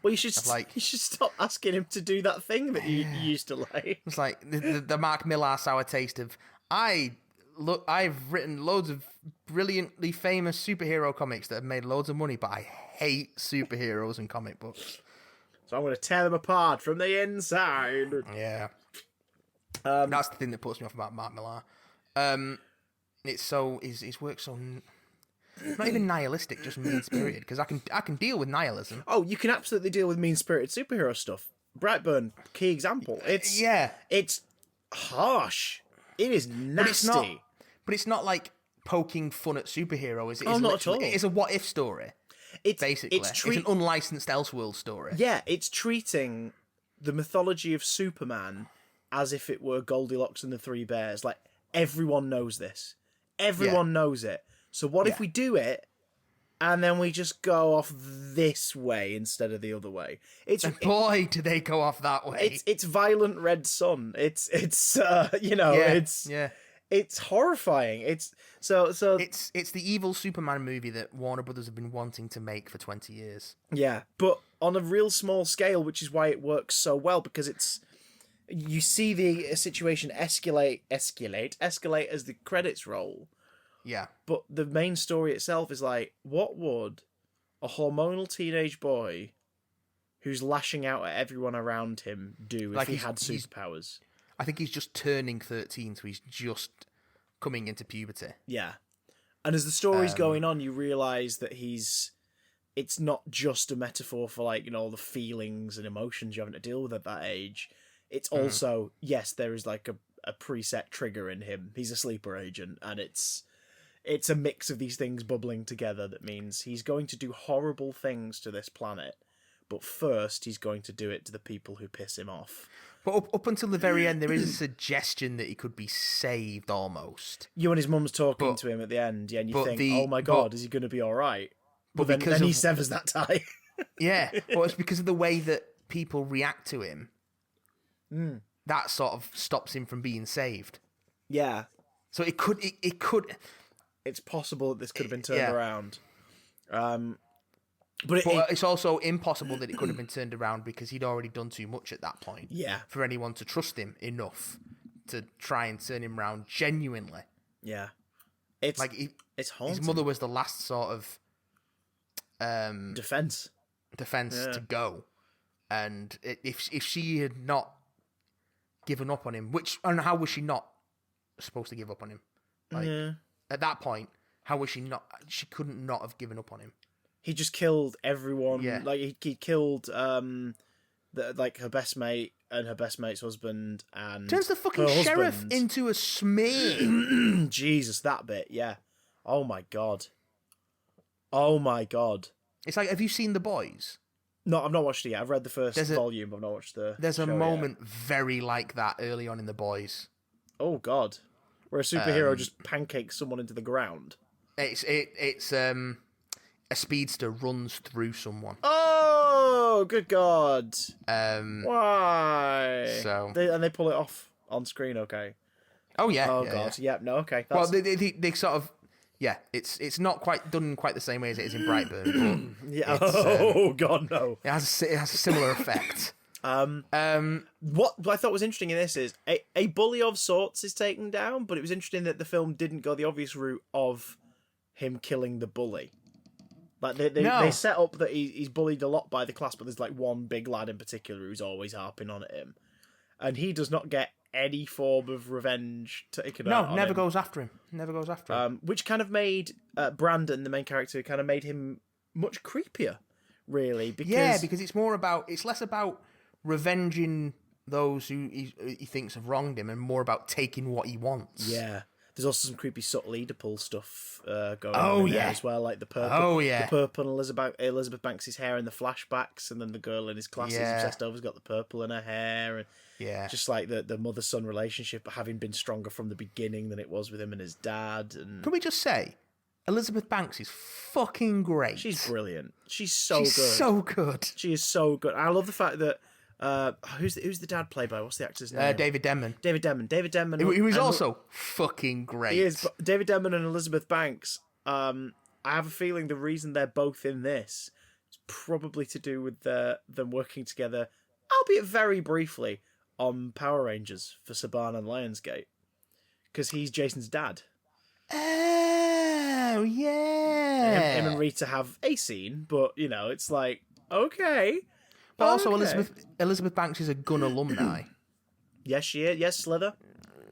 Well, you should stop asking him to do that thing that you used to like. It's like the Mark Millar sour taste of I've written loads of brilliantly famous superhero comics that have made loads of money, but I hate superheroes and comic books. So I'm going to tear them apart from the inside. Yeah. That's the thing that puts me off about Mark Millar. It's so his work's so not even nihilistic, just mean-spirited. Because I can deal with nihilism. Oh, you can absolutely deal with mean-spirited superhero stuff. Brightburn, key example. It's harsh. It is nasty. But it's not like poking fun at superheroes. Not at all. It's a what-if story. It's an unlicensed Elseworld story. Yeah, it's treating the mythology of Superman as if it were Goldilocks and the Three Bears. Like, everyone knows this. Everyone knows it. So what if we do it, and then we just go off this way instead of the other way? Boy, do they go off that way. It's Violent Red Sun. It's horrifying. It's the evil Superman movie that Warner Brothers have been wanting to make for 20 years. Yeah, but on a real small scale, which is why it works so well, because you see the situation escalate as the credits roll. Yeah. But the main story itself is like, what would a hormonal teenage boy who's lashing out at everyone around him do if he had superpowers? I think he's just turning 13, so he's just coming into puberty. Yeah. And as the story's going on, you realise that it's not just a metaphor for, like, you know, all the feelings and emotions you're having to deal with at that age. It's also, yes, there is like a preset trigger in him. He's a sleeper agent, and it's a mix of these things bubbling together that means he's going to do horrible things to this planet, but first he's going to do it to the people who piss him off. But up until the very end, there is a suggestion that he could be saved almost. You and his mum's talking to him at the end, yeah, and you think, oh my God, is he going to be all right? But then he severs that tie. Yeah, well, it's because of the way that people react to him. That sort of stops him from being saved. Yeah. So it could. It's possible that this could have been turned around. But it's also impossible that it could have been turned around because he'd already done too much at that point. Yeah. For anyone to trust him enough to try and turn him around genuinely. Yeah. It's haunting. His mother was the last sort of defense to go, and if she had not given up on him, and how was she not supposed to give up on him? Like at that point, how was she not? She couldn't not have given up on him. He just killed everyone. Yeah. Like he killed her best mate and her best mate's husband, and turns the fucking sheriff into a smear. Jesus, that bit, yeah. Oh my god. It's like, have you seen The Boys? No, I've not watched it yet. I've read the first volume, but I've not watched the There's a show moment yet. very like that early on in The Boys. Oh god. Where a superhero just pancakes someone into the ground. It's a speedster runs through someone. Oh, good god. Why? So they pull it off on screen, okay. Oh yeah. Oh yeah, god. Yeah. Yep, no, okay. Well, they sort of it's not quite done quite the same way as it is in Brightburn. But yeah. Oh god, no. It has a similar effect. What I thought was interesting in this is a bully of sorts is taken down, but it was interesting that the film didn't go the obvious route of him killing the bully. Like they set up that he's bullied a lot by the class, but there's like one big lad in particular who's always harping on at him, and he does not get any form of revenge taken out on him. No, never goes after him. Which kind of made Brandon, the main character, kind of made him much creepier, really. Because it's less about revenging those who he thinks have wronged him, and more about taking what he wants. Yeah. There's also some creepy subtle Oedipal stuff going on in there as well, like the purple, the purple in Elizabeth Banks' hair in the flashbacks, and then the girl in his class he's obsessed over's got the purple in her hair, and just like the mother-son relationship having been stronger from the beginning than it was with him and his dad. And can we just say, Elizabeth Banks is fucking great. She's brilliant. She's so good. She is so good. I love the fact that who's the dad played by? What's the actor's name? David Denman. David Denman. He was also fucking great. He is. But David Denman and Elizabeth Banks. I have a feeling the reason they're both in this is probably to do with them working together, albeit very briefly, on Power Rangers for Saban and Lionsgate, because he's Jason's dad. Oh yeah. Him and Rita have a scene, but it's like okay. But also, Elizabeth Banks is a Gun alumni. Yes, she is. Yes, Slither.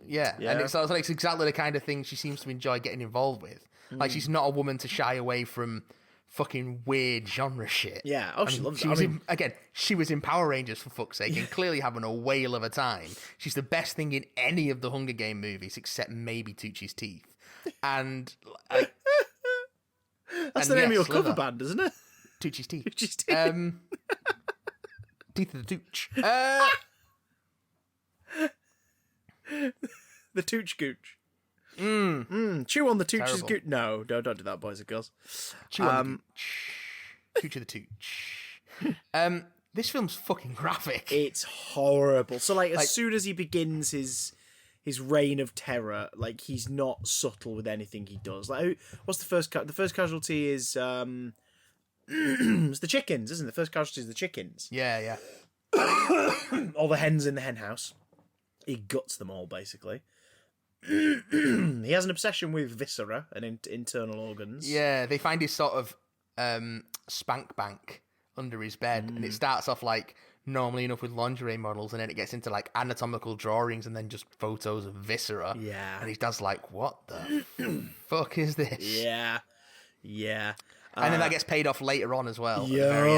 Yeah, and it's exactly the kind of thing she seems to enjoy getting involved with. Like, she's not a woman to shy away from fucking weird genre shit. Yeah, she loves it. She was in Power Rangers, for fuck's sake, and clearly having a whale of a time. She's the best thing in any of the Hunger Game movies, except maybe Tucci's teeth. And that's the name of your cover band, isn't it? Tucci's teeth. Tucci's teeth. Teeth of the Tooch. The Tooch Gooch. Chew on the Tooch's Gooch. No, don't do that, boys and girls. Chew on the Tooch. Tooch of the Tooch. This film's fucking graphic. It's horrible. So, as soon as he begins his reign of terror, he's not subtle with anything he does. What's the first? The first casualty is it's the chickens, isn't it? The first casualty is the chickens. Yeah. All the hens in the hen house. He guts them all, basically. He has an obsession with viscera and internal organs. Yeah, they find his sort of spank bank under his bed, and it starts off like normally enough with lingerie models, and then it gets into like anatomical drawings and then just photos of viscera. Yeah. And his dad's like, "What the fuck is this?" Yeah. Yeah. And then that gets paid off later on as well, at the Yo, very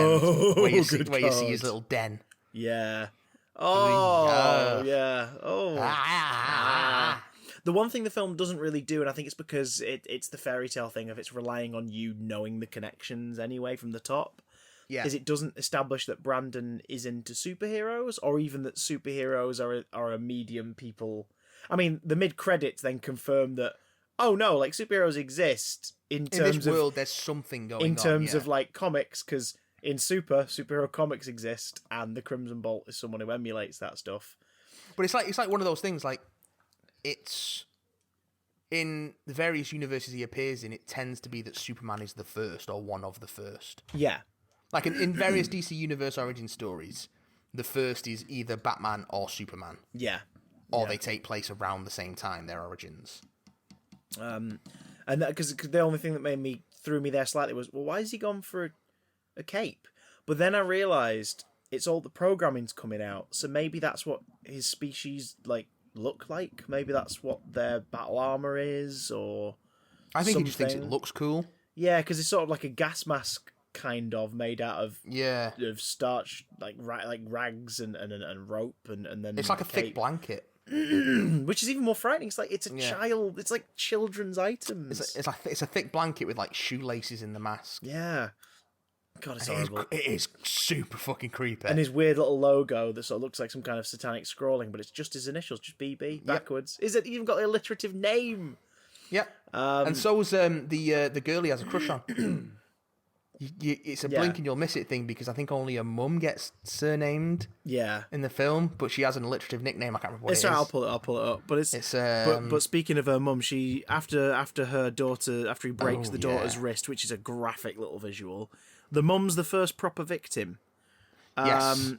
end, good where you see his God. little den. Yeah. Oh, Yeah. yeah. Oh. Ah. The one thing the film doesn't really do, and I think it's because it's the fairy tale thing of it's relying on you knowing the connections anyway from the top, Yeah. is it doesn't establish that Brandon is into superheroes, or even that superheroes are a medium people. I mean, the mid-credits then confirm that, oh no, like, superheroes exist in terms this of... world, there's something going on. in terms yeah. of, like, comics, because in superhero comics exist, and the Crimson Bolt is someone who emulates that stuff. But it's like one of those things, like, it's in the various universes he appears in, it tends to be that Superman is the first or one of the first. Yeah. Like in various DC Universe origin stories, the first is either Batman or Superman, Yeah. or they take place around the same time, their origins. And that, because the only thing that threw me there slightly was, well, why has he gone for a cape? But then I realised it's all the programming's coming out, so maybe that's what his species like look like. Maybe that's what their battle armor is, or I think he just thinks it something. looks cool. Yeah, because it's sort of like a gas mask, kind of made out of Yeah. starch, like rags and rope, and then It's like a thick cape. blanket. Which is even more frightening. It's like it's a Yeah. child. It's like children's items. It's a thick blanket with like shoelaces in the mask. Yeah. God, it's It is, horrible. it is super fucking creepy. And his weird little logo that sort of looks like some kind of satanic scrawling, but it's just his initials, just BB, backwards. Is it even got an alliterative name? Yep. And so's the girl he has a crush on. It's a blink and you'll miss it thing, because I think only her mum gets surnamed Yeah. in the film, but she has an alliterative nickname. I can't remember what It's it right, is. I'll pull it up. But it's but speaking of her mum, she after her daughter, after he breaks the daughter's wrist, which is a graphic little visual, the mum's the first proper victim. Yes.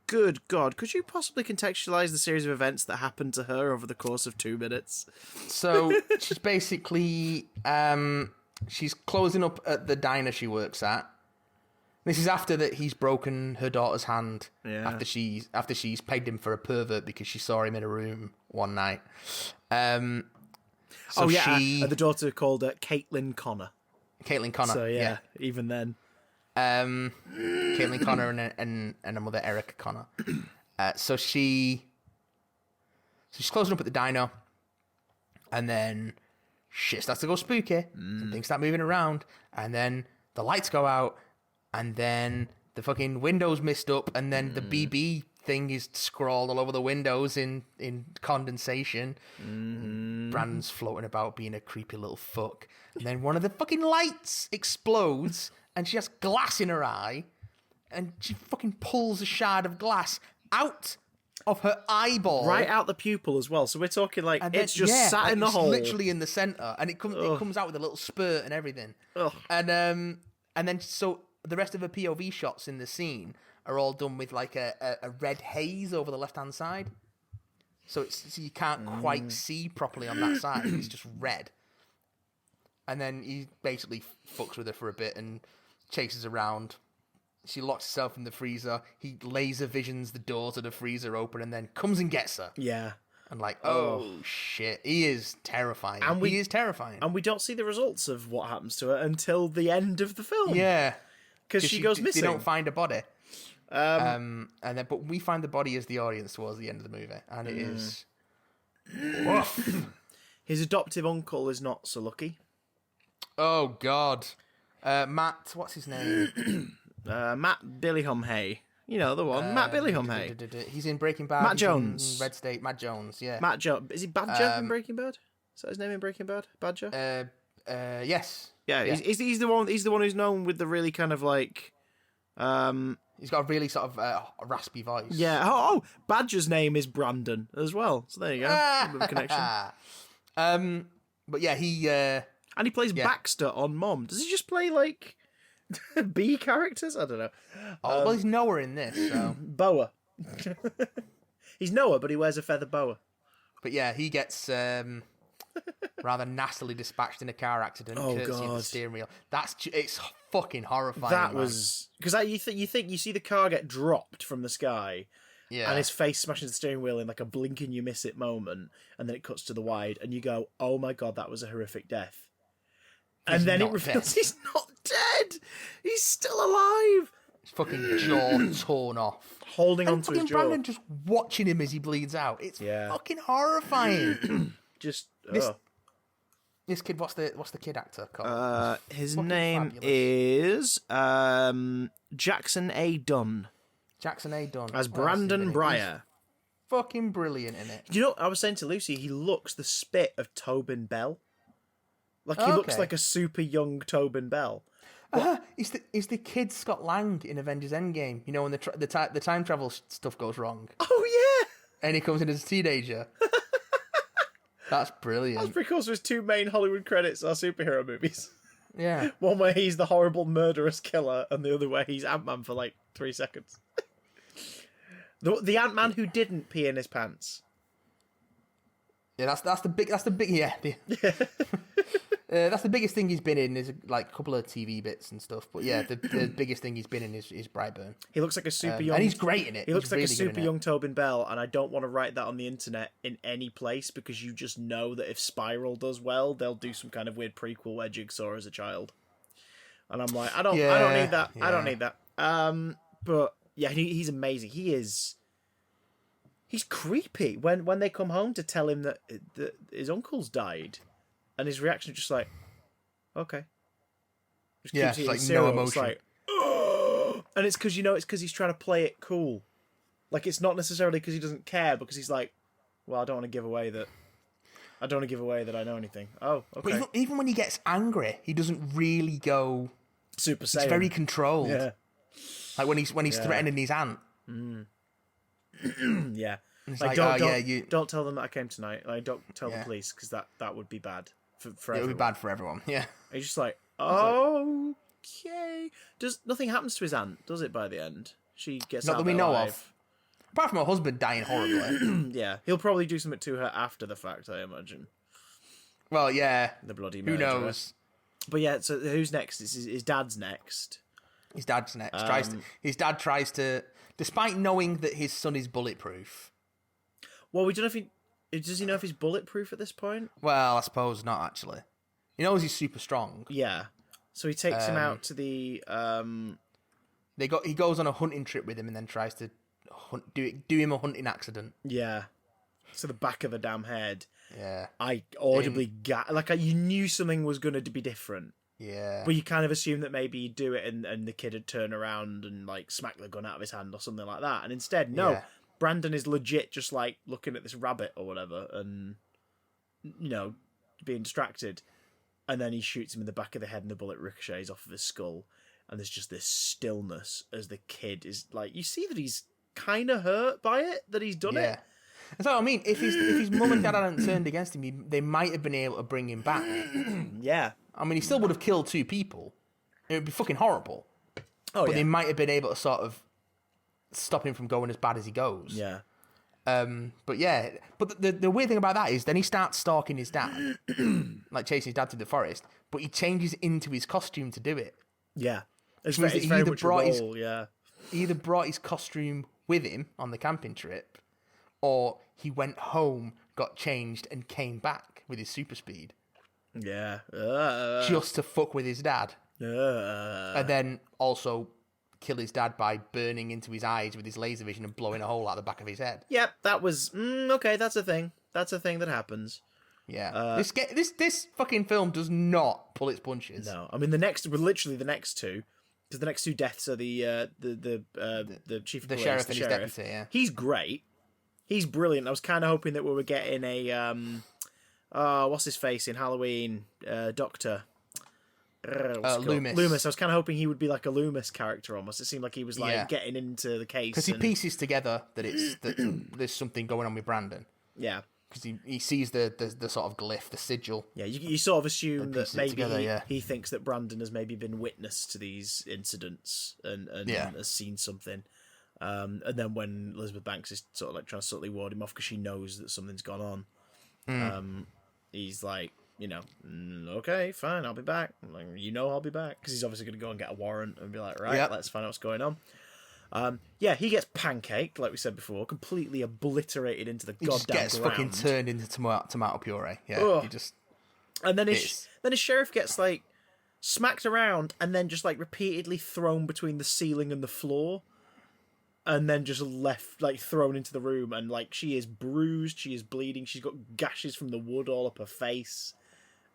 Good God, could you possibly contextualize the series of events that happened to her over the course of 2 minutes? So she's basically she's closing up at the diner she works at. This is after that he's broken her daughter's hand. Yeah. After she's pegged him for a pervert because she saw him in a room one night. So the daughter called Caitlin Connor. Caitlin Connor. So yeah, even then. Caitlin Connor and her mother Erica Connor. So she's closing up at the diner, and then shit starts to go spooky. And things start moving around, and then the lights go out, and then the fucking windows mist up, and then the BB thing is scrawled all over the windows in condensation. Brandon's floating about being a creepy little fuck, and then one of the fucking lights explodes, and she has glass in her eye, and she fucking pulls a shard of glass out of her eyeball, Right out the pupil as well. So we're talking like and then, it's just sat in the it's hole. literally in the center, and it comes out with a little spurt and everything. Ugh. And then so the rest of the POV shots in the scene are all done with like a red haze over the left hand side, so you can't quite see properly on that side. It's just red. And then he basically fucks with her for a bit and chases around. She locks herself in the freezer. He laser visions the door to the freezer open and then comes and gets her. Yeah. And like, oh shit, he is terrifying. He is terrifying. And we don't see the results of what happens to her until the end of the film. Yeah, Because she goes missing. They don't find a body. But we find the body as the audience towards the end of the movie, and it is woof. His adoptive uncle is not so lucky. Oh God, Matt, what's his name? Matt Billyham-Hay. You know, the one. Matt Billyham-Hay. He's in Breaking Bad. Matt He's Jones. in Red State. Matt Jones. Yeah. Matt Jones. Is he Badger in Breaking Bad? Is that his name in Breaking Bad? Badger? Yes. Yeah. He's the one. He's the one who's known with the really kind of like. He's got a really sort of raspy voice. Yeah. Oh, Badger's name is Brandon as well. So there you go. A bit of a connection. But yeah, he. And he plays Baxter on Mom. Does he just play like B characters? I don't know. Well, he's Noah in this. So. Boa. He's Noah, but he wears a feather boa. But yeah, he gets. rather nastily dispatched in a car accident, courtesy of the God. steering wheel. It's fucking horrifying. That man. was because you think you see the car get dropped from the sky, yeah. and his face smashes the steering wheel in like a blink and you miss it moment, and then it cuts to the wide, and you go, "Oh my God, that was a horrific death." And then it not reveals dead. he's not dead. He's still alive. His fucking jaw torn off. Holding And onto his fucking jaw. Brandon just watching him as he bleeds out. It's Yeah. fucking horrifying. Just This kid, what's the kid actor called? his fucking name fabulous. is Jackson A. Dunn Jackson A. Dunn. as What else has he been Brandon in? Breyer. He's fucking brilliant in it. You know, I was saying to Lucy, he looks the spit of Tobin Bell. Like he looks Okay. like a super young Tobin Bell. He's the kid Scott Lang in Avengers Endgame. You know when the time travel stuff goes wrong, Oh yeah, and he comes in as a teenager. That's brilliant. that's pretty cool. So his two main Hollywood credits are superhero movies. Yeah. One where he's the horrible murderous killer, and the other where he's Ant-Man for like 3 seconds. The Ant-Man who didn't pee in his pants. Yeah, that's the big yeah. That's the biggest thing he's been in is like a couple of TV bits and stuff. But yeah, the biggest thing he's been in is Brightburn. He looks like a super young, and he's great in it. He looks He's like really a good super in it. young Tobin Bell, and I don't want to write that on the internet in any place because you just know that if Spiral does well, they'll do some kind of weird prequel where Jigsaw as a child. And I'm like, I don't need that. I don't Yeah. need that. But yeah, he's amazing. He's creepy when they come home to tell him that his uncle's died, and his reaction is just like, okay. Just Yeah, keeps eating like, no cereal. It's emotion. like, "Ugh." And it's because he's trying to play it cool. Like it's not necessarily because he doesn't care, because he's like, well, I don't want to give away that I know anything. Oh, okay. But even when he gets angry, he doesn't really go. Super Saiyan. It's very controlled. Yeah. Like when he's threatening his aunt. Yeah. It's Like, like, you. don't tell them that I came tonight. Like, don't tell the Yeah. police, because that would be bad for It would everyone. be bad for everyone. Yeah. He's just like, okay. Nothing happens to his aunt, does it? By the end, she gets Not out that we there know alive. of. Apart from her husband dying horribly. Yeah, he'll probably do something to her after the fact, I imagine. Well, yeah. The bloody Who murderer. knows? But yeah, so who's next? His dad's next. His dad's next. His dad tries to, despite knowing that his son is bulletproof. Well, we don't know if does he know if he's bulletproof at this point? Well, I suppose not actually. He knows he's super strong. Yeah. So he takes him out to the He goes on a hunting trip with him and then tries to do him a hunting accident. yeah. To the back of the damn head. Yeah. I audibly you knew something was going to be different. Yeah. But you kind of assumed that maybe he'd do it and the kid would turn around and like smack the gun out of his hand or something like that. And instead, no. Yeah. Brandon is legit just like looking at this rabbit or whatever and, being distracted. And then he shoots him in the back of the head and the bullet ricochets off of his skull. And there's just this stillness as the kid is like, you see that he's kind of hurt by it, that he's done it. That's what I mean. If his mum and dad hadn't turned against him, they might have been able to bring him back. Yeah. I mean, he still would have killed 2 people. It would be fucking horrible. Oh, But yeah. they might have been able to sort of stop him from going as bad as he goes. Yeah. But yeah, but the weird thing about that is then he starts stalking his dad, like chasing his dad through the forest, but he changes into his costume to do it. Yeah. It's means very, that it's he very either much brought a his- role, yeah. He either brought his costume with him on the camping trip, or he went home, got changed, and came back with his super speed Yeah. just to fuck with his dad, and then also kill his dad by burning into his eyes with his laser vision and blowing a hole out the back of his head. Yep, that was okay. That's a thing. That's a thing that happens. Yeah, this fucking film does not pull its punches. No, I mean literally the next two, because the next two deaths are the chief of The police, sheriff the and his sheriff. deputy, yeah. He's great. He's brilliant. I was kind of hoping that we were getting a what's his face in Halloween, Doctor. What's it called? Loomis. Loomis. I was kind of hoping he would be like a Loomis character almost. It seemed like he was like Yeah. getting into the case. Because he and- pieces together that there's something going on with Brandon. Yeah. Because he sees the sort of glyph, the sigil. Yeah, you sort of assume They that piece it maybe together, yeah. he thinks that Brandon has maybe been witness to these incidents and Yeah. has seen something. And then when Elizabeth Banks is sort of like trying to subtly ward him off because she knows that something's gone on. he's like, okay, fine, I'll be back. I'm like, I'll be back. Because he's obviously going to go and get a warrant and be like, right, let's find out what's going on. He gets pancaked, like we said before, completely obliterated into the goddamn just gets ground. fucking turned into tomato puree. Yeah, Ugh. he just... And then his sheriff gets, like, smacked around and then just, like, repeatedly thrown between the ceiling and the floor. And then just left, like, thrown into the room. And, like, she is bruised, she is bleeding, she's got gashes from the wood all up her face.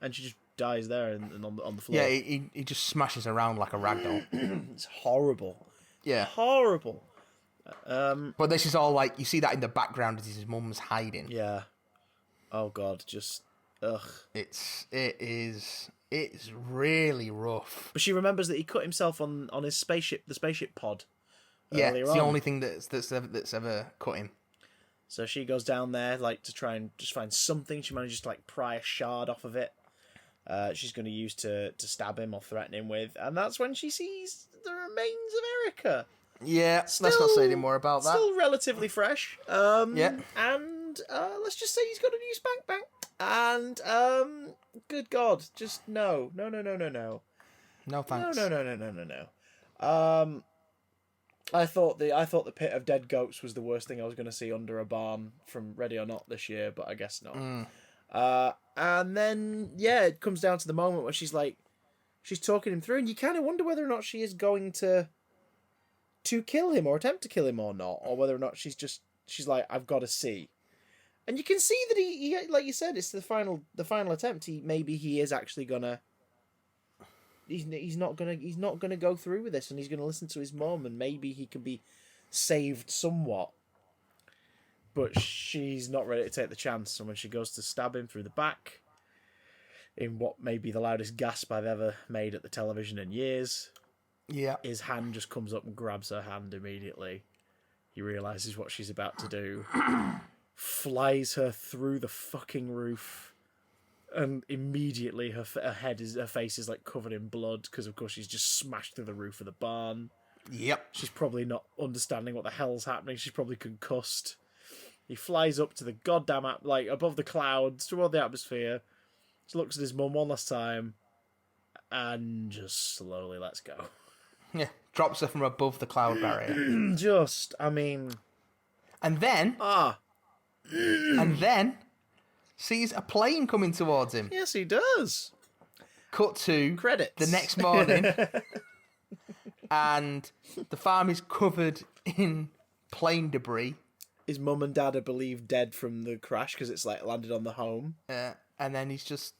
And she just dies there and on the floor. Yeah, he just smashes around like a ragdoll. It's horrible. Yeah. Horrible. But this is all, like, you see that in the background as his mum's hiding. Yeah. Oh, God, just... Ugh. It's really rough. But she remembers that he cut himself on his spaceship, the spaceship pod. Yeah, Earlier it's on. the only thing that's ever cut him. So she goes down there, like, to try and just find something. She manages to, like, pry a shard off of it. She's going to use to stab him or threaten him with. And that's when she sees the remains of Erica. Yeah, let's not say any more about that. Still relatively fresh. Yeah. And let's just say he's got a new spank bank. And, good God, just no. No thanks. No. I thought the pit of dead goats was the worst thing I was going to see under a barn from Ready or Not this year, but I guess not. And then it comes down to the moment where she's talking him through, and you kind of wonder whether or not she is going to kill him or attempt to kill him or not, or whether or not she's like, I've got to see. And you can see that he like you said, it's the final attempt. He is actually gonna. He's not gonna go through with this, and he's gonna listen to his mum, and maybe he can be saved somewhat. But she's not ready to take the chance, and when she goes to stab him through the back, in what may be the loudest gasp I've ever made at the television in years, his hand just comes up and grabs her hand immediately. He realises what she's about to do, flies her through the fucking roof, and immediately her face is like covered in blood because of course she's just smashed through the roof of the barn. Yep. She's probably not understanding what the hell's happening. She's probably concussed. He flies up to the goddamn above the clouds toward the atmosphere. Just looks at his mum one last time, and just slowly lets go. Yeah, drops her from above the cloud barrier. And then sees a plane coming towards him. Yes, he does. Cut to Credits. the next morning, and the farm is covered in plane debris. His mum and dad are believed dead from the crash because it's like landed on the home. And then he's just,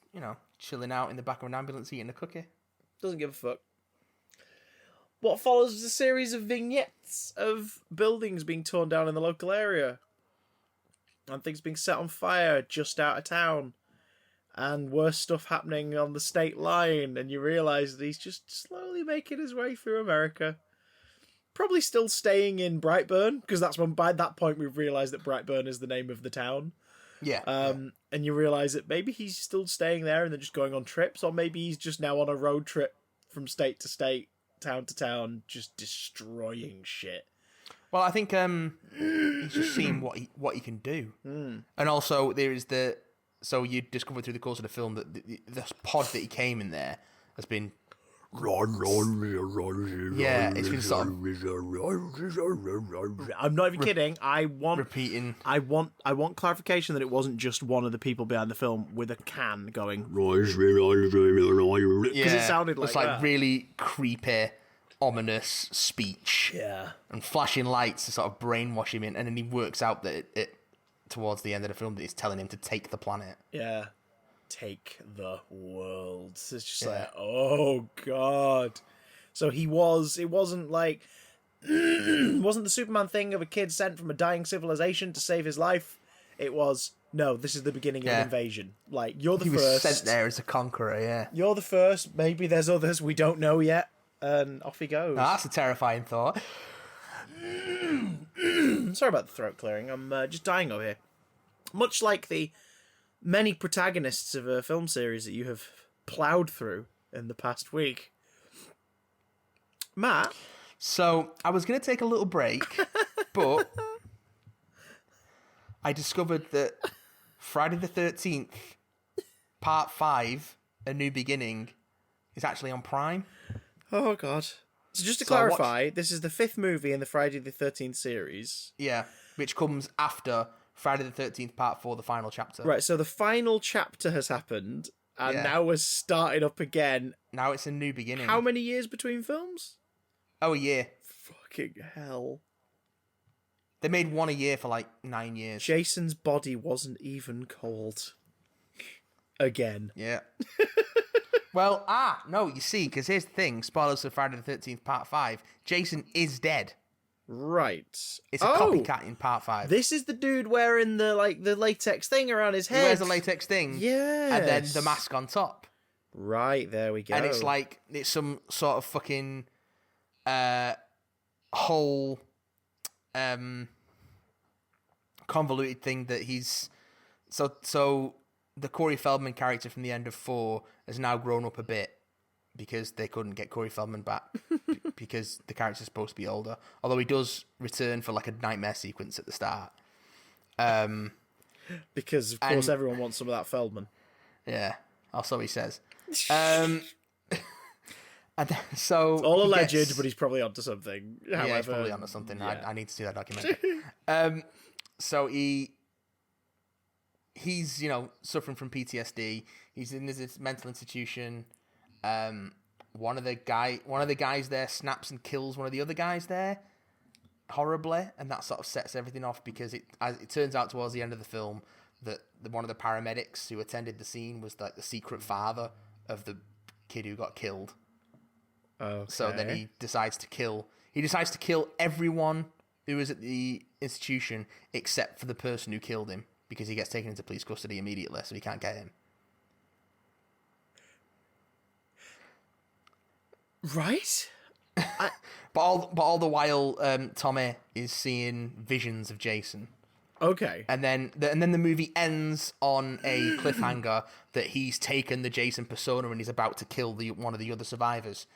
chilling out in the back of an ambulance eating a cookie. Doesn't give a fuck. What follows is a series of vignettes of buildings being torn down in the local area. And things being set on fire just out of town. And worse stuff happening on the state line. And you realise that he's just slowly making his way through America. Probably still staying in Brightburn, because that's when by that point we've realised that Brightburn is the name of the town. Yeah. And you realise that maybe he's still staying there and they're just going on trips, or maybe he's just now on a road trip from state to state, town to town, just destroying shit. Well, I think he's just seeing what he can do. And also there is so you discover through the course of the film that the pod that he came in there has been... Yeah, it's been sort of... I'm not even kidding. Repeating. I want clarification that it wasn't just one of the people behind the film with a can going... Because it sounded like it's like that. really creepy, ominous speech. Yeah. And flashing lights to sort of brainwash him in, and then he works out that it towards the end of the film that it's telling him to take the planet. Yeah. Take the world. It's just like, oh God. So it wasn't like, wasn't the Superman thing of a kid sent from a dying civilization to save his life. It was, no, this is the beginning of an invasion. Like, you're the first. He was sent there as a conqueror, yeah. You're the first. Maybe there's others we don't know yet. And off he goes. Now, that's a terrifying thought. Sorry about the throat clearing. I'm just dying over here. Much like the many protagonists of a film series that you have ploughed through in the past week. Matt? So, I was going to take a little break, but I discovered that Friday the 13th Part 5, A New Beginning, is actually on Prime. Oh, God. So just to clarify, this is the 5th movie in the Friday the 13th series. Yeah, which comes after Friday the 13th Part 4, the final chapter. Right, so the final chapter has happened, and now we're starting up again. Now it's a new beginning. How many years between films? Oh, a year. Fucking hell. They made one a year for like 9 years. Jason's body wasn't even cold. Again. Yeah. Well, no, you see, because here's the thing. Spoilers for Friday the 13th Part 5. Jason is dead. Right. It's a copycat in Part 5. This is the dude wearing the latex thing around his head. He wears a latex thing. Yes. And then the mask on top. Right, there we go. And it's some sort of fucking whole convoluted thing that he's... So the Corey Feldman character from the end of 4 has now grown up a bit because they couldn't get Corey Feldman back because the character's supposed to be older. Although he does return for like a nightmare sequence at the start. Because, of course, everyone wants some of that Feldman. Yeah, also he says. And then, so it's all alleged, but he's probably onto something. However, yeah, he's probably onto something. Yeah. I need to see that documentary. So he's, suffering from PTSD. He's in this mental institution. One of the guys there snaps and kills one of the other guys there horribly, and that sort of sets everything off because it turns out towards the end of the film that one of the paramedics who attended the scene was like the secret father of the kid who got killed. Okay. So then he decides to kill everyone who was at the institution except for the person who killed him, because he gets taken into police custody immediately, so he can't get him. Right? But all the while, Tommy is seeing visions of Jason. Okay. And then the movie ends on a cliffhanger that he's taken the Jason persona and he's about to kill one of the other survivors.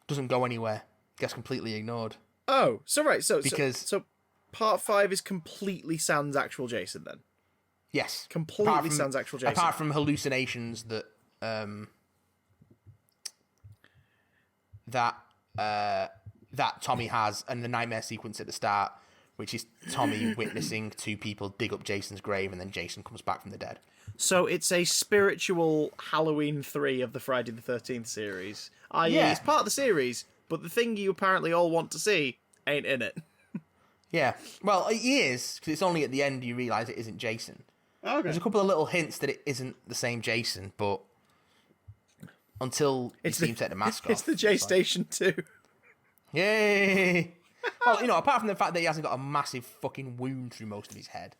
Doesn't go anywhere. Gets completely ignored. Oh, so right, so Part 5 is completely sans actual Jason then? Yes. Completely sans actual Jason. Apart from hallucinations that that Tommy has, and the nightmare sequence at the start, which is Tommy witnessing 2 people dig up Jason's grave and then Jason comes back from the dead. So it's a spiritual Halloween 3 of the Friday the 13th series. It's part of the series, but the thing you apparently all want to see ain't in it. Yeah. Well, it is, because it's only at the end you realise it isn't Jason. Okay. There's a couple of little hints that it isn't the same Jason, but until you see him take the mask off. It's the J-Station 2. Yay! Well, apart from the fact that he hasn't got a massive fucking wound through most of his head.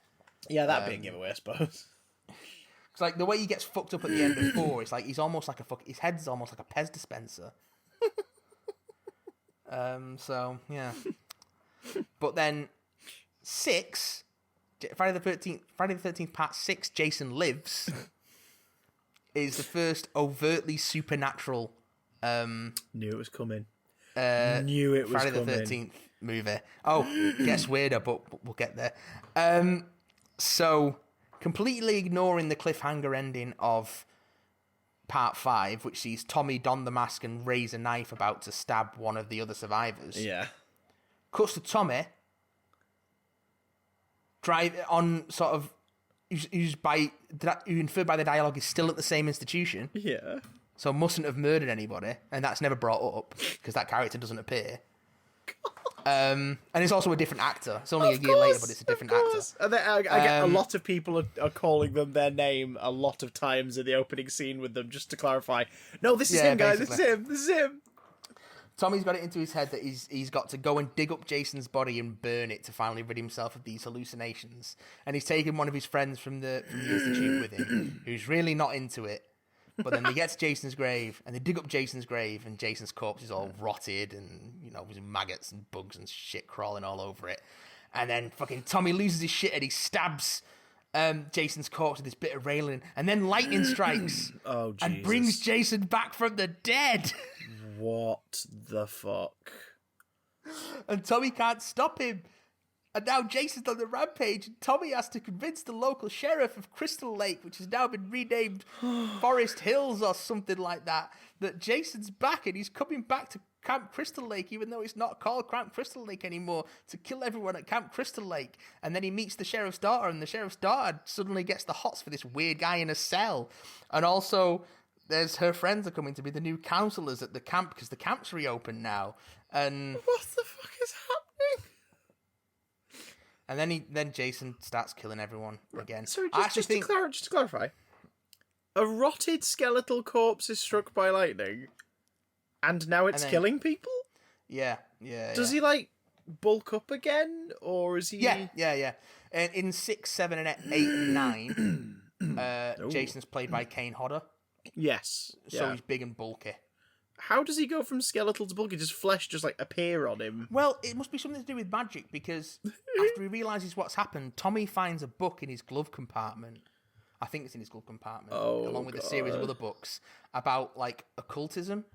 Yeah, that being giveaway, I suppose. It's like the way he gets fucked up at the end of 4, it's like he's almost like his head's almost like a Pez dispenser. So, yeah. But then 6, Friday the 13th Part 6, Jason Lives, is the first overtly supernatural Knew it was coming. Knew it was Friday the 13th movie. Oh, it gets weirder, but we'll get there. So, completely ignoring the cliffhanger ending of Part 5, which sees Tommy don the mask and raise a knife about to stab one of the other survivors. Yeah. Cuts to Tommy, who's inferred by the dialogue is still at the same institution. Yeah. So mustn't have murdered anybody, and that's never brought up because that character doesn't appear. And it's also a different actor. It's only a year later, but it's a different actor. And I get a lot of people are calling them their name a lot of times in the opening scene with them, just to clarify. No, this is him, guys. This is him. This is him. Tommy's got it into his head that he's got to go and dig up Jason's body and burn it to finally rid himself of these hallucinations. And he's taken one of his friends from the institute with him, who's really not into it. But then they get to Jason's grave, and they dig up Jason's grave, and Jason's corpse is all rotted, and, with maggots and bugs and shit crawling all over it. And then fucking Tommy loses his shit, and he stabs Jason's corpse with this bit of railing, and then lightning strikes and brings Jason back from the dead. What the fuck? And Tommy can't stop him. And now Jason's on the rampage, and Tommy has to convince the local sheriff of Crystal Lake, which has now been renamed Forest Hills or something like that, that Jason's back and he's coming back to Camp Crystal Lake, even though it's not called Camp Crystal Lake anymore, to kill everyone at Camp Crystal Lake. And then he meets the sheriff's daughter, and the sheriff's daughter suddenly gets the hots for this weird guy in a cell. And also, there's her friends are coming to be the new counselors at the camp, because the camp's reopened now. And What the fuck is happening? and then Jason starts killing everyone again. Sorry, I actually think just to clarify, a rotted skeletal corpse is struck by lightning, and now it's then- killing people? yeah. Does he, like, bulk up again, or is he... Yeah. And in 6, 7, and 8, and 9, Jason's played by Kane Hodder, Yes. so Yeah. he's big and bulky. How does he go from skeletal to bulky? Does flesh just, like, appear on him? Well, it must be something to do with magic, because after he realises what's happened, Tommy finds a book in his glove compartment. I think it's in his glove compartment, along with a series of other books about, like, occultism.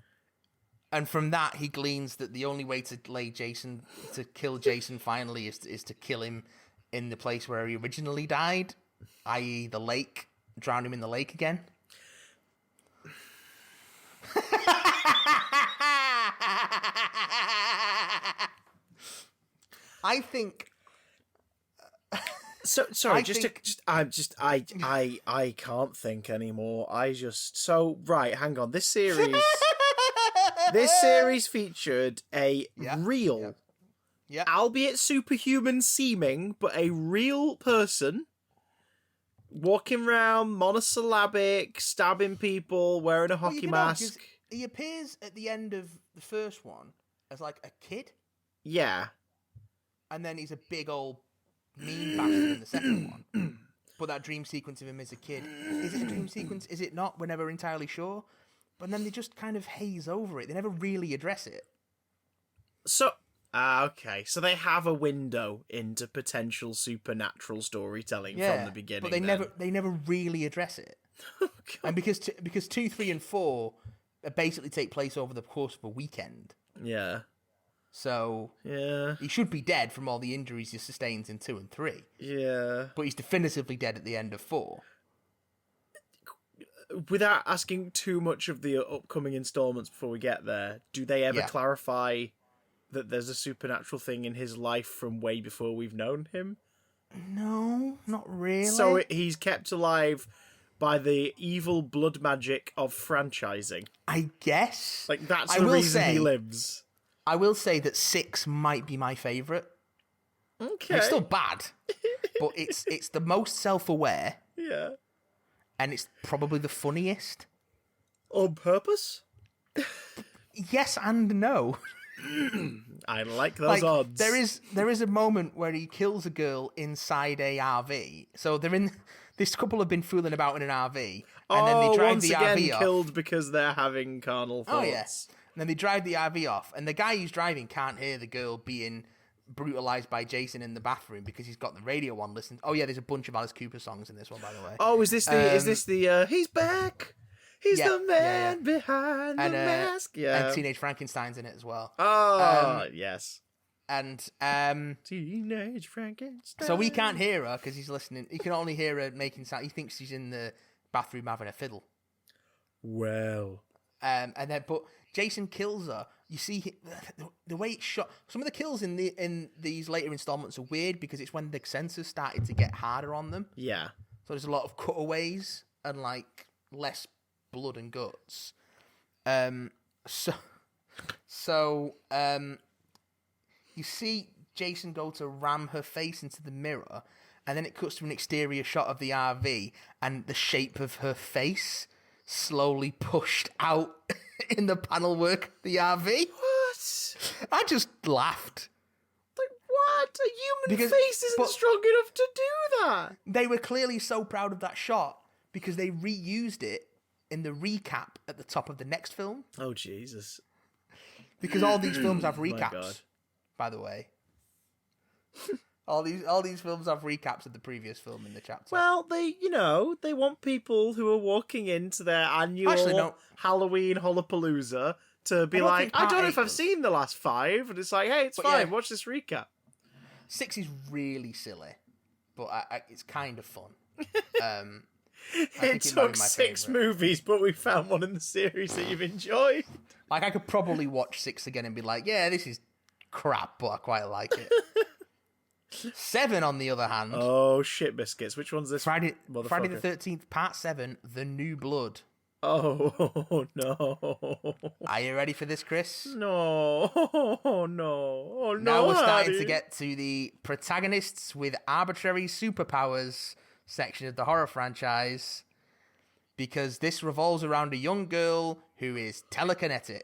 And from that, he gleans that the only way to kill Jason finally is to kill him in the place where he originally died, i.e. the lake, drown him in the lake again. I think. So sorry, I I can't think anymore. Right, hang on. This series featured a real, albeit superhuman seeming, but a real person walking around monosyllabic, stabbing people, wearing a hockey mask. He appears at the end of the first one as like a kid, Yeah. and then he's a big old mean bastard in the second one. But that dream sequence of him as a kid, is it a dream sequence? Is it not? We're never entirely sure. But then they just kind of haze over it. They never really address it. So, okay. So they have a window into potential supernatural storytelling from the beginning. But they never really address it. And because 2, 3, and 4 basically take place over the course of a weekend. Yeah. So he should be dead from all the injuries he sustains in 2 and 3. Yeah. But he's definitively dead at the end of 4. Without asking too much of the upcoming installments before we get there, do they ever clarify that there's a supernatural thing in his life from way before we've known him? No, not really. So he's kept alive by the evil blood magic of franchising. I guess. Like, that's the reason he lives. I will say that 6 might be my favourite. Okay. It's still bad, but it's the most self-aware. Yeah. And it's probably the funniest. On purpose? Yes and no. I like those odds. There is a moment where he kills a girl inside a RV. So this couple have been fooling about in an RV, and then they drive once the again RV off. killed because they're having carnal thoughts. Oh yes. And then they drive the RV off, and the guy who's driving can't hear the girl being brutalized by Jason in the bathroom because he's got the radio on. Listen. Oh yeah, there's a bunch of Alice Cooper songs in this one, by the way. Oh, is this the he's back? He's the man behind the mask. Yeah. And Teenage Frankenstein's in it as well. Oh, yes. And Teenage Frankenstein. so he can't hear her because he's listening. He can only hear her making sound. He thinks she's in the bathroom having a fiddle. Well. But Jason kills her. You see the way it's shot. Some of the kills in these later installments are weird because it's when the censors started to get harder on them. Yeah. So there's a lot of cutaways and like less blood and guts. You see Jason go to ram her face into the mirror, and then it cuts to an exterior shot of the RV, and the shape of her face slowly pushed out in the panel work of the RV. What? I just laughed. Like, what? A human face isn't strong enough to do that. They were clearly so proud of that shot because they reused it in the recap at the top of the next film. Oh, Jesus. Because all these films have My recaps, God. by the way. all these films have recaps of the previous film in the chapter. Well, they want people who are walking into their annual Halloween Hullapalooza to be like, I don't know if I've seen the last 5, and it's like, hey, it's fine, watch this recap. 6 is really silly, but it's kind of fun. It took 6 movies, but we found one in the series that you've enjoyed. Like, I could probably watch 6 again and be like, yeah, this is crap, but I quite like it. 7, on the other hand. Oh, shit biscuits. Which one's this? Friday the 13th, Part 7, The New Blood. Oh, no. Are you ready for this, Chris? No. Oh, no. Oh, no. Now we're starting Hardy. to get to the protagonists with arbitrary superpowers section of the horror franchise, because this revolves around a young girl who is telekinetic.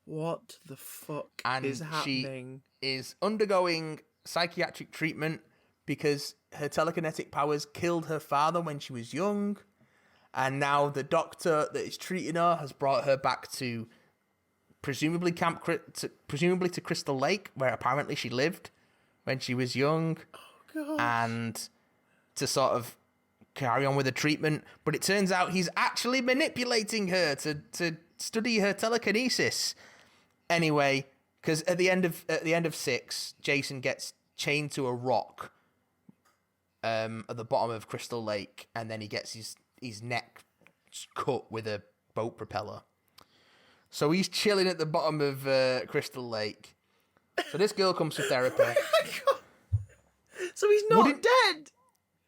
What the fuck and is happening? She is undergoing psychiatric treatment because her telekinetic powers killed her father when she was young, and now the doctor that is treating her has brought her back to presumably to Crystal Lake, where apparently she lived when she was young. Oh, God. And to sort of carry on with the treatment, but it turns out he's actually manipulating her to study her telekinesis. Anyway, because at the end of 6, Jason gets chained to a rock at the bottom of Crystal Lake, and then he gets his neck cut with a boat propeller. So he's chilling at the bottom of Crystal Lake. So this girl comes to therapy. So he's not dead.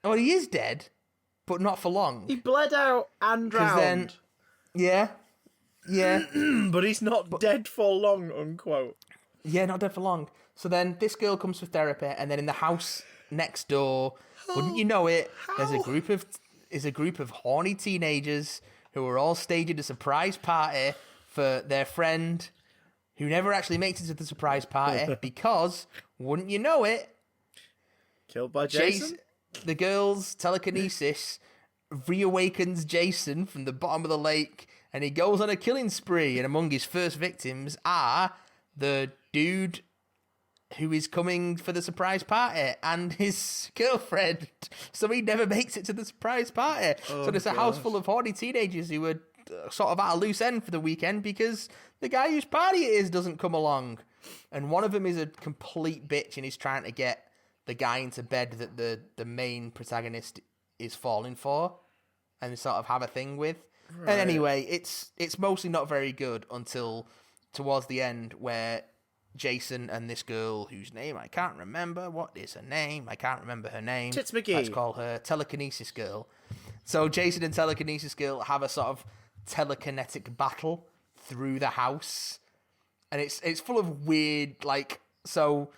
Oh, he is dead, but not for long. He bled out and drowned. Yeah. But he's not dead for long, unquote. Yeah, not dead for long. So then this girl comes for therapy, and then in the house next door, wouldn't you know it, there's a group of horny teenagers who are all staging a surprise party for their friend, who never actually makes it to the surprise party because, wouldn't you know it, killed by Jason? The girl's telekinesis reawakens Jason from the bottom of the lake, and he goes on a killing spree. And among his first victims are the dude who is coming for the surprise party and his girlfriend. So he never makes it to the surprise party. Oh, so there's a house full of horny teenagers who are sort of at a loose end for the weekend because the guy whose party it is doesn't come along. And one of them is a complete bitch, and he's trying to get the guy into bed that the main protagonist is falling for and they sort of have a thing with. Right. And anyway, it's mostly not very good until towards the end, where Jason and this girl, whose name I can't remember. What is her name? I can't remember her name. Tits McGee. Let's call her Telekinesis Girl. So Jason and Telekinesis Girl have a sort of telekinetic battle through the house. And it's full of weird, like, so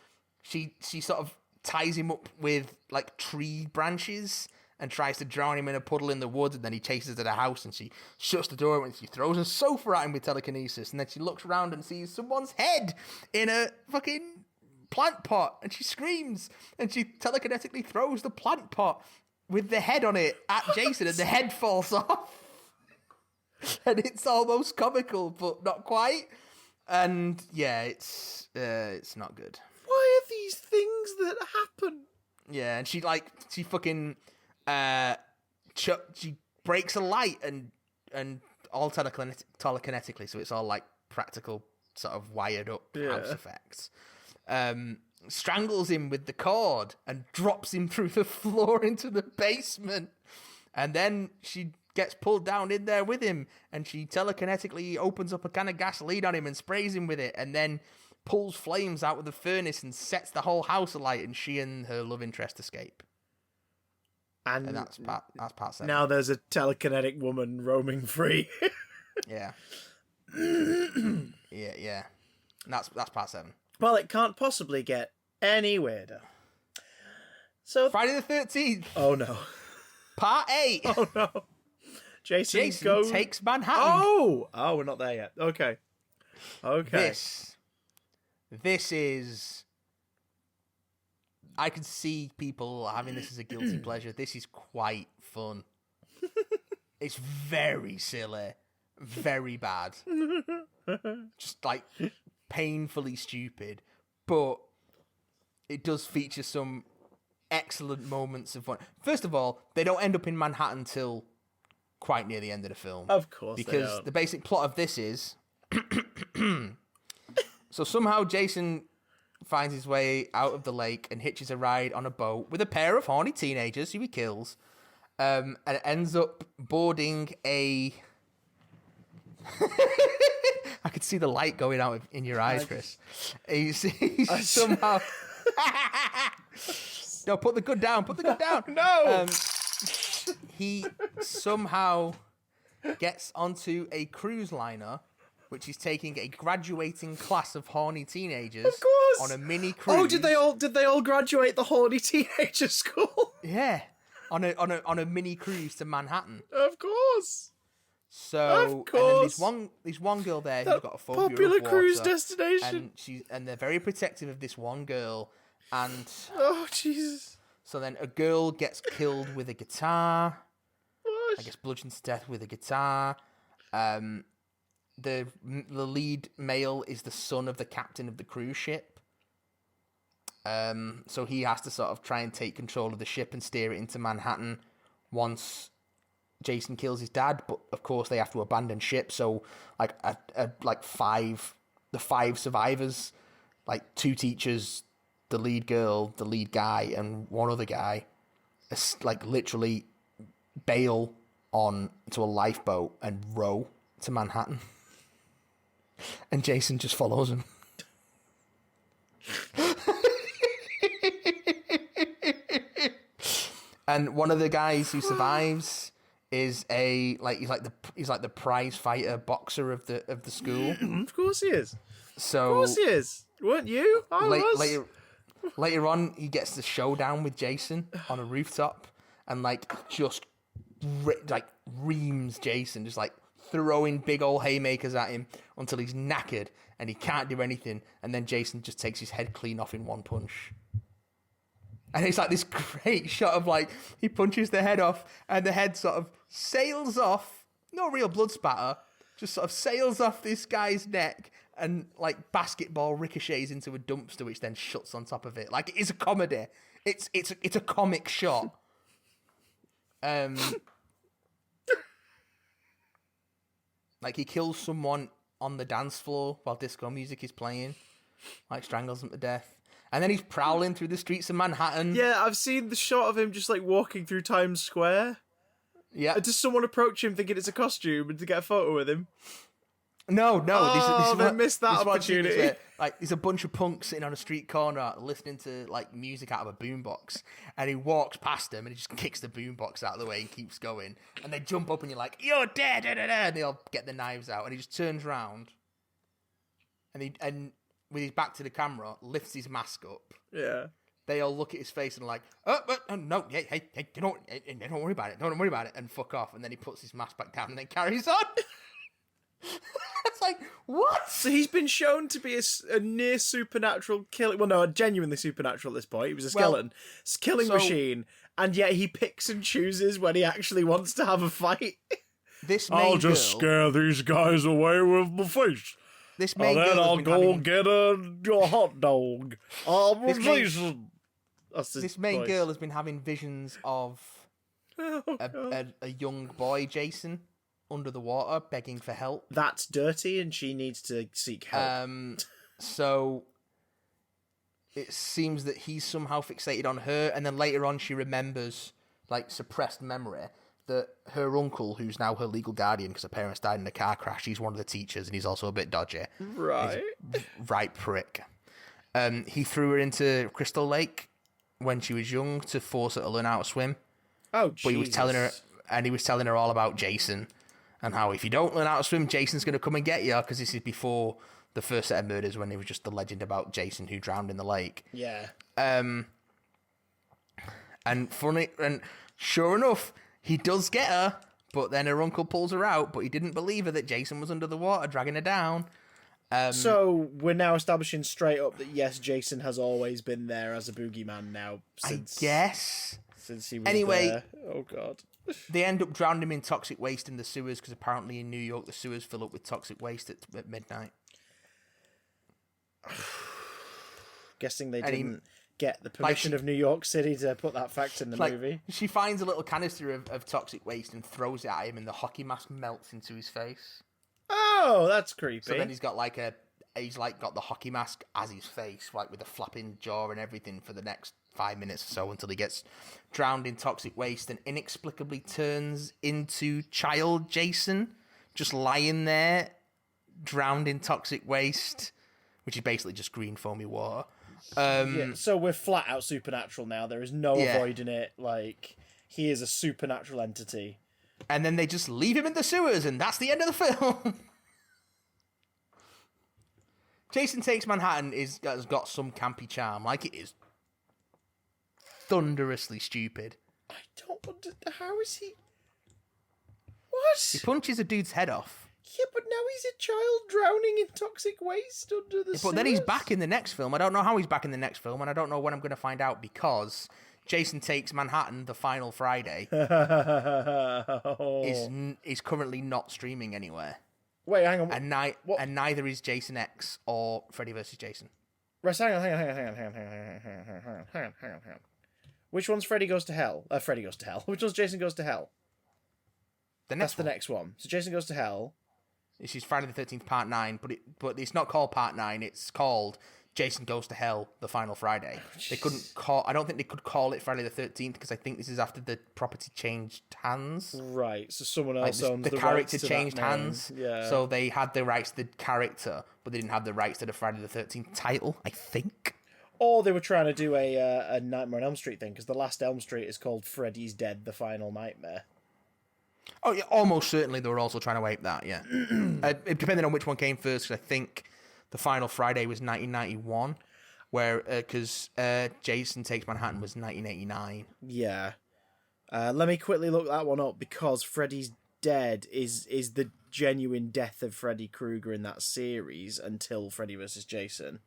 she sort of ties him up with like tree branches and tries to drown him in a puddle in the woods, and then he chases her to the house and she shuts the door and she throws a sofa at him with telekinesis, and then she looks around and sees someone's head in a fucking plant pot, and she screams and she telekinetically throws the plant pot with the head on it at Jason, and the head falls off. And it's almost comical, but not quite. And yeah, it's not good. Why are these things that happen? Yeah, and she fucking she breaks a light and all telekinetically, so it's all like practical sort of wired up house effects. Strangles him with the cord and drops him through the floor into the basement, and then she gets pulled down in there with him, and she telekinetically opens up a can of gasoline on him and sprays him with it, and then pulls flames out of the furnace and sets the whole house alight, and she and her love interest escape. And that's part 7. Now there's a telekinetic woman roaming free. Yeah. yeah. And that's part 7. Well, it can't possibly get any weirder. So Friday the 13th. Oh no. Part 8. Oh no. Jason takes Manhattan. Oh, we're not there yet. Okay. This is... I can see people having this as a guilty pleasure. This is quite fun. It's very silly. Very bad. Just like painfully stupid. But it does feature some excellent moments of fun. First of all, they don't end up in Manhattan till quite near the end of the film. Of course because the basic plot of this is... So somehow Jason finds his way out of the lake and hitches a ride on a boat with a pair of horny teenagers who he kills, and ends up boarding a... I could see the light going out in your eyes, Chris. He's somehow... No, put the gun down. Put the gun down. No! He somehow gets onto a cruise liner, which is taking a graduating class of horny teenagers Of course. on a mini cruise. Oh, did they all graduate the horny teenager school? Yeah, on a mini cruise to Manhattan. Of course. So, Of course. and then there's one girl there who's got a phobia Popular of water, cruise destination. and they're very protective of this one girl, and Oh, Jesus. so then a girl gets killed with a guitar. What? I guess bludgeoned to death with a guitar. The lead male is the son of the captain of the cruise ship. So he has to sort of try and take control of the ship and steer it into Manhattan once Jason kills his dad. But of course they have to abandon ship. So like the five survivors, like 2 teachers, the lead girl, the lead guy, and one other guy, like literally bail on to a lifeboat and row to Manhattan. And Jason just follows him. And one of the guys who survives is he's like the prize fighter boxer of the school. Of course he is. So Of course he is. Weren't you? I was. Later on, he gets the showdown with Jason on a rooftop, and just reams Jason, just like throwing big old haymakers at him until he's knackered and he can't do anything. And then Jason just takes his head clean off in one punch. And it's like this great shot of he punches the head off and the head sort of sails off. No real blood spatter, just sort of sails off this guy's neck and basketball ricochets into a dumpster, which then shuts on top of it. It is a comedy. It's a comic shot. He kills someone on the dance floor while disco music is playing. Strangles them to death. And then he's prowling through the streets of Manhattan. Yeah, I've seen the shot of him just walking through Times Square. Yeah. Does someone approach him thinking it's a costume and to get a photo with him? No. Oh, they missed that this opportunity. Where, there's a bunch of punks sitting on a street corner listening to music out of a boombox, and he walks past them and he just kicks the boombox out of the way and keeps going. And they jump up and you're like, "You're dead!" And they all get the knives out, and he just turns around, and with his back to the camera, lifts his mask up. Yeah. They all look at his face and are like, "Oh, no, hey, don't worry about it, don't worry about it," and fuck off. And then he puts his mask back down and then carries on. It's like, what? So he's been shown to be a near supernatural killer. Well, no, genuinely supernatural at this point. He was a skeleton. Killing machine. And yet he picks and chooses when he actually wants to have a fight. I'll just scare these guys away with my face. This main and then girl I'll go get a hot dog. This main girl has been having visions of a young boy, Jason, under the water, begging for help. That's dirty, and she needs to seek help. So it seems that he's somehow fixated on her, and then later on she remembers, suppressed memory, that her uncle, who's now her legal guardian because her parents died in a car crash, he's one of the teachers, and he's also a bit dodgy. Right. Right prick. He threw her into Crystal Lake when she was young to force her to learn how to swim. Oh, Jesus. But he was telling her all about Jason and how if you don't learn how to swim, Jason's going to come and get you, because this is before the first set of murders when it was just the legend about Jason who drowned in the lake. Yeah. And sure enough, he does get her, but then her uncle pulls her out, but he didn't believe her that Jason was under the water dragging her down. So we're now establishing straight up that yes, Jason has always been there as a boogeyman now. Since, I guess. Since he was Anyway, there. Oh, God. They end up drowning him in toxic waste in the sewers because apparently in New York the sewers fill up with toxic waste at midnight. Guessing they didn't get the permission of New York City to put that fact in the movie. She finds a little canister of toxic waste and throws it at him, and the hockey mask melts into his face. Oh, that's creepy. So then he's got a he's like got the hockey mask as his face, like with a flapping jaw and everything for the next 5 minutes or so until he gets drowned in toxic waste and inexplicably turns into child Jason, just lying there, drowned in toxic waste, which is basically just green foamy water. Yeah, so we're flat out supernatural now. There is no avoiding it. Like, he is a supernatural entity. And then they just leave him in the sewers, and that's the end of the film. Jason Takes Manhattan has got some campy charm. Like, it is thunderously stupid. I don't understand. How is he... What? He punches a dude's head off. Yeah, but now he's a child drowning in toxic waste under the But then he's sewers. back in the next film. I don't know how he's back in the next film, and I don't know when I'm going to find out because Jason Takes Manhattan, the final Friday, is currently not streaming anywhere. Wait, hang on. And neither is Jason X or Freddy vs. Jason. Right, hang on. Which one's Freddy Goes to Hell? Freddy Goes to Hell. Which one's Jason Goes to Hell? That's the next one. So Jason Goes to Hell. This is Friday the 13th, Part 9, but it's not called Part 9. It's called Jason Goes to Hell, the final Friday. I don't think they could call it Friday the 13th because I think this is after the property changed hands. Right, so someone else owns the character rights to changed that name. hands. Yeah. So they had the rights to the character, but they didn't have the rights to the Friday the 13th title, I think. Or they were trying to do a Nightmare on Elm Street thing because the last Elm Street is called Freddy's Dead, the Final Nightmare. Oh, yeah, almost certainly they were also trying to ape that, yeah. Depending on which one came first, 'cause I think the final Friday was 1991, because Jason Takes Manhattan was 1989. Yeah. Let me quickly look that one up because Freddy's Dead is the genuine death of Freddy Krueger in that series until Freddy vs. Jason.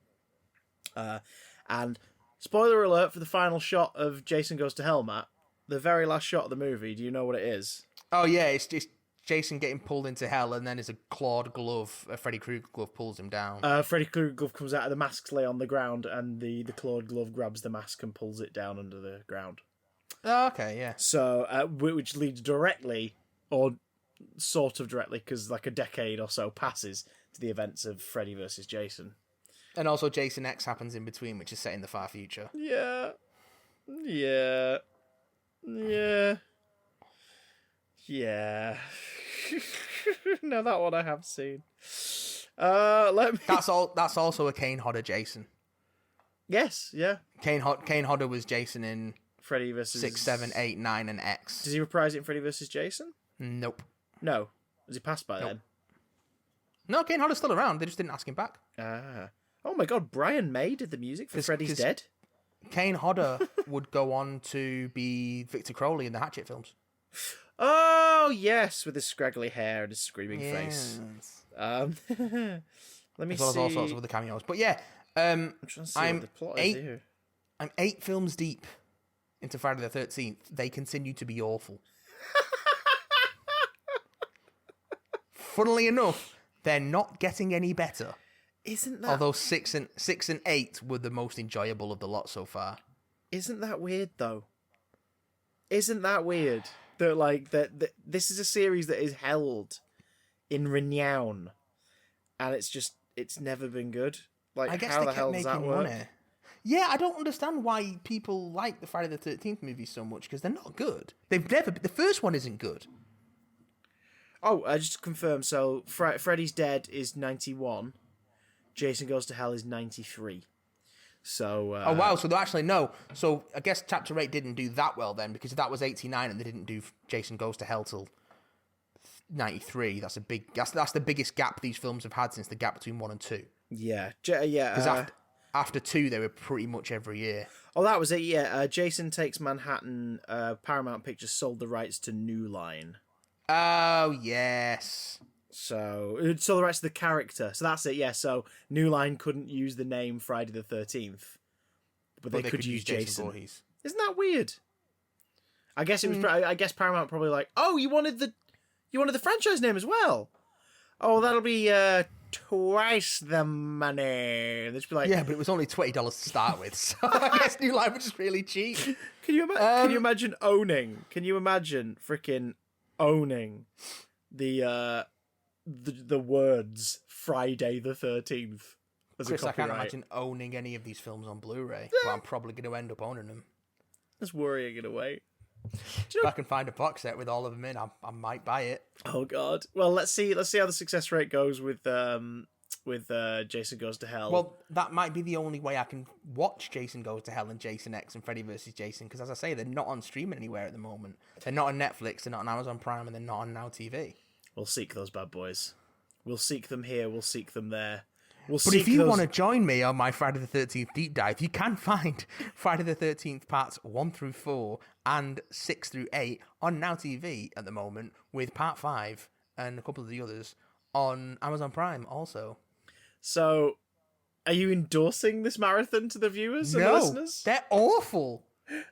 And spoiler alert for the final shot of Jason Goes to Hell, Matt. The very last shot of the movie, do you know what it is? Oh, yeah, it's just Jason getting pulled into hell, and then there's a clawed glove, a Freddy Krueger glove pulls him down. Freddy Krueger glove comes out of the masks lay on the ground, and the clawed glove grabs the mask and pulls it down under the ground. Oh, okay, yeah. So, which leads directly, or sort of directly, because like a decade or so passes to the events of Freddy vs. Jason. And also Jason X happens in between, which is set in the far future. Yeah. No, that one I have seen. Let me... That's also a Kane Hodder Jason. Yes, yeah. Kane Hodder was Jason in Freddy vs. 6, 7, 8, 9, and X. Does he reprise it in Freddy vs. Jason? Nope. No. Has he passed by then? No, Kane Hodder's still around. They just didn't ask him back. Ah. Oh my god, Brian May did the music for Freddy's Dead? Kane Hodder would go on to be Victor Crowley in the Hatchet films. Oh, yes, with his scraggly hair and his screaming face. Let me as well see. as all sorts of other cameos. But yeah, I'm trying to see what the plot is here. I'm 8 films deep into Friday the 13th. They continue to be awful. Funnily enough, they're not getting any better. Isn't that... Although 6 and 8 were the most enjoyable of the lot so far. Isn't that weird, though? Isn't that weird? That this is a series that is held in renown, and it's never been good. Like, I guess how they the kept hell does that making work? money. Yeah, I don't understand why people like the Friday the 13th movies so much, because they're not good. The first one isn't good. Oh, just to confirm, so Freddy's Dead is 91, Jason Goes to Hell is 93. So oh wow, so actually no. So I guess Chapter 8 didn't do that well then, because that was 89 and they didn't do Jason Goes to Hell till 93. That's the biggest gap these films have had since the gap between 1 and 2. Yeah. Because after 2 they were pretty much every year. Oh, that was it. Yeah. Jason Takes Manhattan. Paramount Pictures sold the rights to New Line. Oh yes. So the rights to the character. So that's it. Yeah. So New Line couldn't use the name Friday the 13th, but they could use Jason. Voorhees. Isn't that weird? I guess it was. I guess Paramount probably like, oh, you wanted the franchise name as well. Oh, that'll be twice the money. And they'd just be like, yeah, but it was only $20 to start with, so I guess New Line was just really cheap. Can you imagine owning? Can you imagine freaking owning the the words Friday the 13th as Chris, a I can't copyright. imagine owning any of these films on Blu-ray, but I'm probably going to end up owning them. That's worrying in a way. If I can find a box set with all of them in, I might buy it. Oh God. Well, let's see how the success rate goes with Jason Goes to Hell. Well, that might be the only way I can watch Jason Goes to Hell and Jason X and Freddy vs. Jason, because as I say, they're not on streaming anywhere at the moment. They're not on Netflix, they're not on Amazon Prime, and they're not on Now TV. We'll seek those bad boys. We'll seek them here. We'll seek them there. But if you want to join me on my Friday the 13th deep dive, you can find Friday the 13th parts 1 through 4 and 6 through 8 on Now TV at the moment, with part 5 and a couple of the others on Amazon Prime also. So, are you endorsing this marathon to the viewers and the No, listeners? they're awful.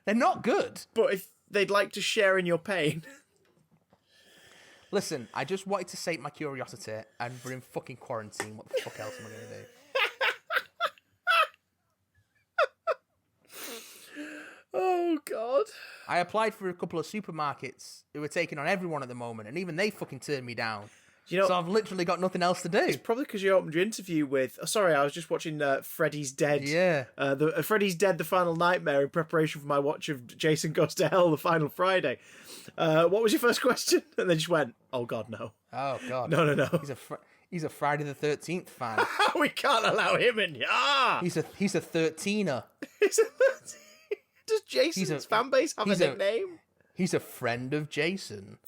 They're not good. But if they'd like to share in your pain... Listen, I just wanted to sate my curiosity, and we're in fucking quarantine. What the fuck else am I going to do? Oh, God. I applied for a couple of supermarkets who were taking on everyone at the moment, and even they fucking turned me down. You know, So I've literally got nothing else to do. it's probably because you opened your interview with... Oh, sorry, I was just watching Freddy's Dead. Yeah. Freddy's Dead, The Final Nightmare in preparation for my watch of Jason Goes to Hell, The Final Friday. What was your first question? And then just went, oh, God, no. Oh, God. No. He's a Friday the 13th fan. We can't allow him in. Ah! He's a 13er. He's a 13. Does Jason's fan base have a nickname? He's a friend of Jason.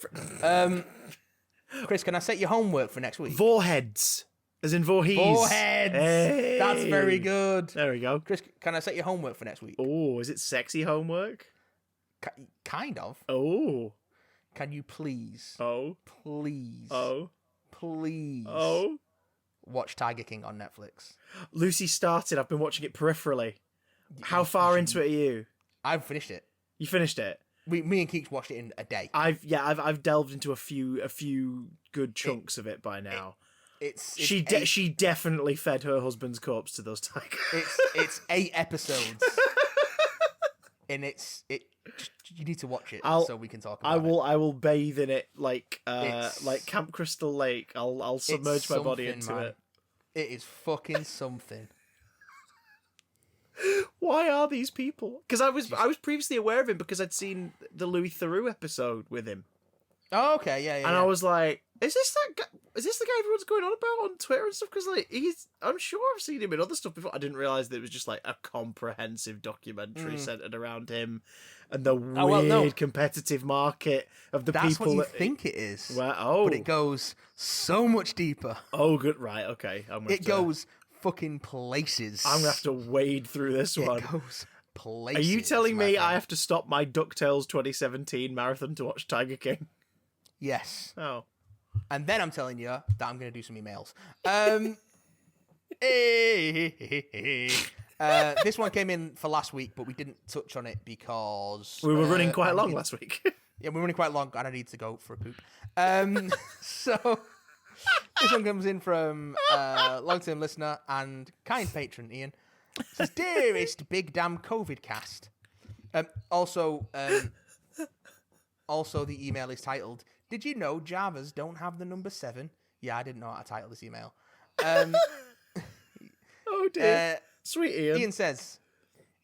Chris, can I set your homework for next week? Vorheads. As in Voorhees. Foreheads. Hey. That's very good. There we go. Chris, can I set your homework for next week? Oh, is it sexy homework? Kind of. Oh. Can you please, Oh. please, Oh. please Oh. watch Tiger King on Netflix? Lucy started. I've been watching it peripherally. How far into it are you? I've finished it. You finished it? Me and Keeks watched it in a day. I've delved into a few good chunks of it by now. She definitely fed her husband's corpse to those tigers. It's 8 episodes. And you need to watch it so we can talk about it. I will bathe in it like Camp Crystal Lake. I'll submerge my body into it. It is fucking something. Why are these people? Because I was previously aware of him because I'd seen the Louis Theroux episode with him. Oh, okay, yeah. And I was like, is this the guy everyone's going on about on Twitter and stuff? Because I'm sure I've seen him in other stuff before. I didn't realise that it was just like a comprehensive documentary centered around him and the weird competitive market of the That's people. That's what you think it is. Well, but it goes so much deeper. Oh, good, right, okay. Goes fucking places. I'm gonna have to wade through this one. It goes places. Are you telling me I have to stop my DuckTales 2017 marathon to watch Tiger King? Yes. Oh. And then I'm telling you that I'm going to do some emails. This one came in for last week, but we didn't touch on it because... We were running quite long last week. Yeah, we were running quite long, and I need to go for a poop. So this one comes in from long-term listener and kind patron, Ian. It says, dearest big damn COVID cast. Also, the email is titled, did you know Javas don't have the number 7? Yeah, I didn't know how to title this email. Oh, dear. Sweet Ian. Ian says,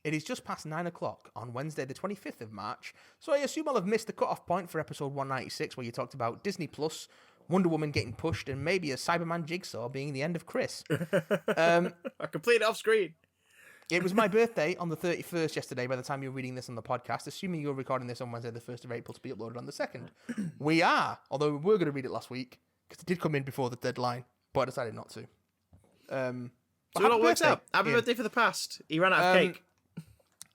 it is just past 9 o'clock on Wednesday, the 25th of March, so I assume I'll have missed the cut-off point for episode 196, where you talked about Disney Plus, Wonder Woman getting pushed, and maybe a Cyberman jigsaw being the end of Chris. I completed off screen. It was my birthday on the 31st yesterday by the time you're reading this on the podcast, assuming you're recording this on Wednesday, the 1st of April, to be uploaded on the 2nd. We are, although we were going to read it last week, because it did come in before the deadline, but I decided not to. So it all works out. Happy birthday for the past. He ran out of cake.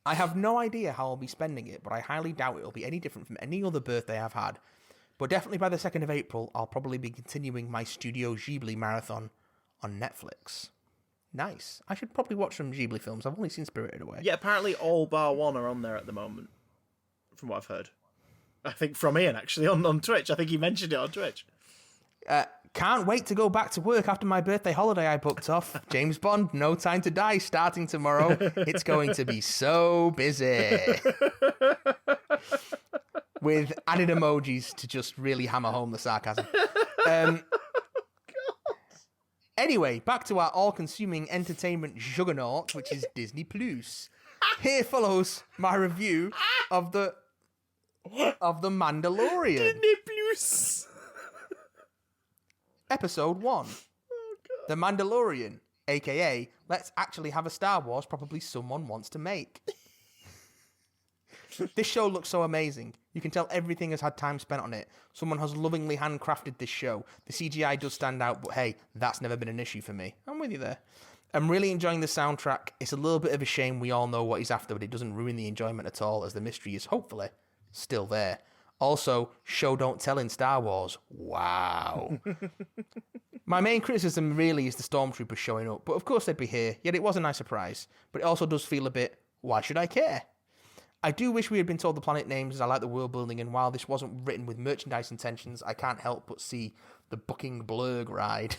I have no idea how I'll be spending it, but I highly doubt it'll be any different from any other birthday I've had. But definitely by the 2nd of April, I'll probably be continuing my Studio Ghibli marathon on Netflix. Nice. I should probably watch some Ghibli films. I've only seen Spirited Away. Yeah, apparently all bar one are on there at the moment, from what I've heard. I think from Ian, actually, on Twitch. I think he mentioned it on Twitch. Can't wait to go back to work after my birthday holiday I booked off. James Bond, No Time to Die, starting tomorrow. It's going to be so busy. With added emojis to just really hammer home the sarcasm. Anyway, back to our all-consuming entertainment juggernaut, which is Disney Plus. Here follows my review of the Mandalorian. Disney Plus. Episode 1. The Mandalorian, aka let's actually have a Star Wars probably someone wants to make. This show looks so amazing. You can tell everything has had time spent on it. Someone has lovingly handcrafted this show. The CGI does stand out, but hey, that's never been an issue for me. I'm with you there. I'm really enjoying the soundtrack. It's a little bit of a shame we all know what he's after, but it doesn't ruin the enjoyment at all, as the mystery is hopefully still there. Also, show don't tell in Star Wars. Wow. My main criticism really is the stormtroopers showing up, but of course they'd be here, yet it was a nice surprise. But it also does feel a bit, why should I care? I do wish we had been told the planet names, as I like the world building, and while this wasn't written with merchandise intentions, I can't help but see the bucking blurg ride.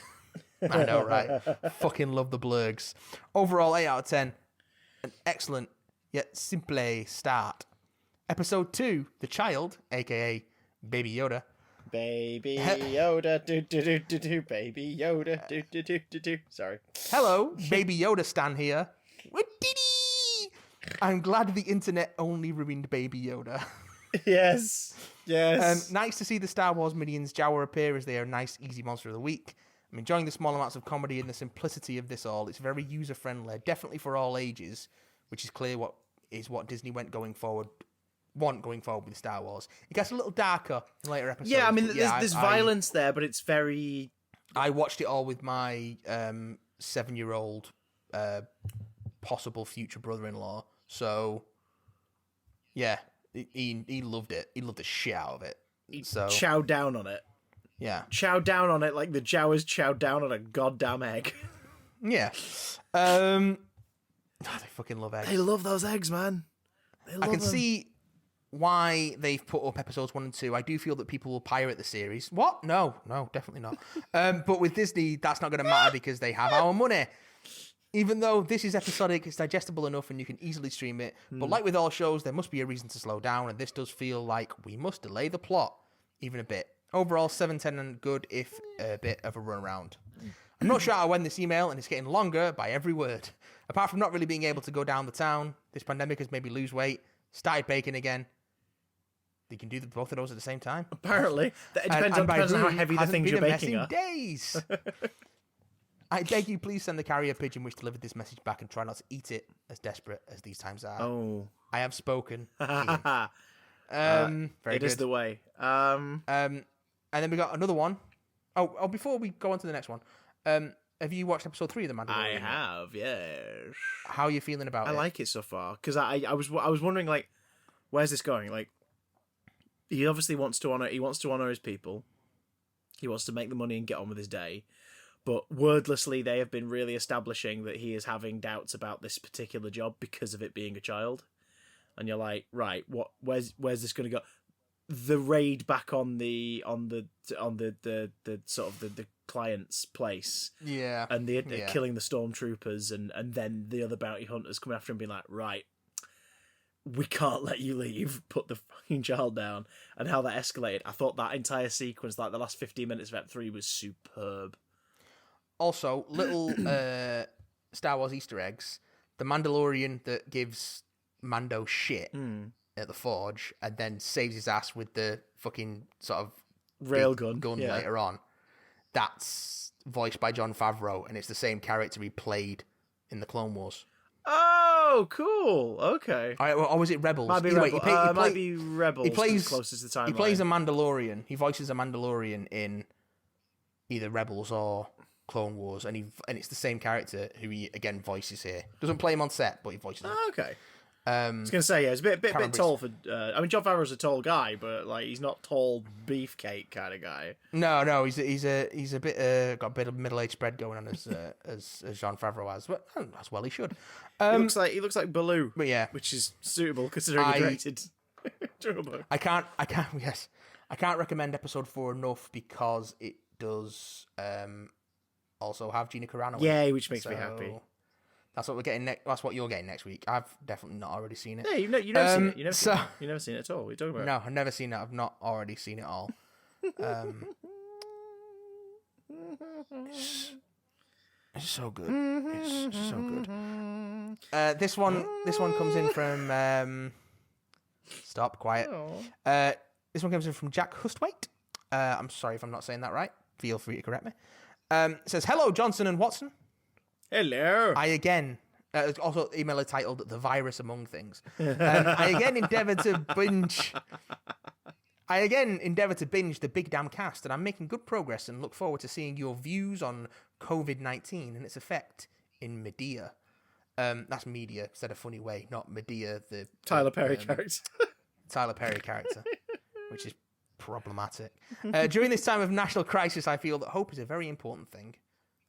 I know, right? Fucking love the blurgs. Overall, 8 out of 10. An excellent, yet simple start. Episode 2, The Child, a.k.a. Baby Yoda. Baby Yoda, do, Baby Yoda, do. Sorry. Hello, Baby Yoda Stan here. Diddy! I'm glad the internet only ruined Baby Yoda. Yes. Nice to see the Star Wars minions Jawa appear, as they are a nice, easy monster of the week. I'm enjoying the small amounts of comedy and the simplicity of this all. It's very user-friendly, definitely for all ages, which is clear what Disney going forward with Star Wars. It gets a little darker in later episodes. Yeah, I mean, there's violence there, but it's very... I watched it all with my 7-year-old possible future brother-in-law. So, yeah, he loved it. He loved the shit out of it. So chowed down on it. Yeah. Chow down on it like the Jawas chowed down on a goddamn egg. Yeah. They fucking love eggs. They love those eggs, man. I can see why they've put up episodes 1 and 2. I do feel that people will pirate the series. What? No, definitely not. But with Disney, that's not going to matter because they have our money. Even though this is episodic, it's digestible enough and you can easily stream it. But like with all shows, there must be a reason to slow down, and this does feel like we must delay the plot even a bit. Overall, 7/10 and good, if a bit of a run around. I'm not sure how to end this email, and it's getting longer by every word. Apart from not really being able to go down the town, this pandemic has made me lose weight, started baking again. You can do both of those at the same time. Apparently. It depends on how heavy the things you're baking are. Days. I beg you, please send the carrier pigeon which delivered this message back and try not to eat it, as desperate as these times are. Oh. I have spoken. Very It is the way. And then we got another one. Oh, before we go on to the next one, have you watched episode 3 of The Mandalorian? I have, yes. How are you feeling about it? I like it so far because I was wondering, like, where's this going? Like, he obviously wants to honor his people. He wants to make the money and get on with his day. But wordlessly, they have been really establishing that he is having doubts about this particular job because of it being a child. And you're like, right, where's this going to go? The raid back on the sort of the client's place, yeah, and they're killing the stormtroopers, and then the other bounty hunters coming after him, being like, right, we can't let you leave. Put the fucking child down, and how that escalated. I thought that entire sequence, like the last 15 minutes of Ep 3, was superb. Also, little Star Wars Easter eggs. The Mandalorian that gives Mando shit at the forge and then saves his ass with the fucking sort of railgun gun later on. That's voiced by Jon Favreau, and it's the same character he played in the Clone Wars. Oh, cool. Okay. Or was it Rebels? Might be Rebels. Might be Rebels. He plays closest to the timeline. He plays a Mandalorian. He voices a Mandalorian in either Rebels or Clone Wars, and it's the same character who he again voices here. Doesn't play him on set, but he voices him. Oh, okay. I was going to say, yeah, it's a bit tall for... I mean, John Favreau's a tall guy, but like he's not tall beefcake kind of guy. No, he's a bit got a bit of middle-aged spread going on as John Favreau has, but as well he should. He looks like Baloo, but yeah, which is suitable considering he directed Turbo. I can't recommend episode 4 enough because it does also have Gina Carano. Yeah, which makes me happy. That's what we're getting. That's what you're getting next week. I've definitely not already seen it. Yeah, you've never seen it. You've never seen it at all. What are you talking about? No, I've never seen it. I've not already seen it all. It's so good. It's so good. This one comes in from. Stop. Quiet. This one comes in from Jack Hustwaite. I'm sorry if I'm not saying that right. Feel free to correct me. It says, "Hello, Johnson and Watson. Hello. I again." Also, email titled "The Virus Among Things." I again endeavour to binge the Big Damn Cast, and I'm making good progress and look forward to seeing your views on COVID-19 and its effect in Medea. That's media said a funny way, not Medea, the Tyler Perry character. Tyler Perry character, which is problematic. During this time of national crisis, I feel that hope is a very important thing,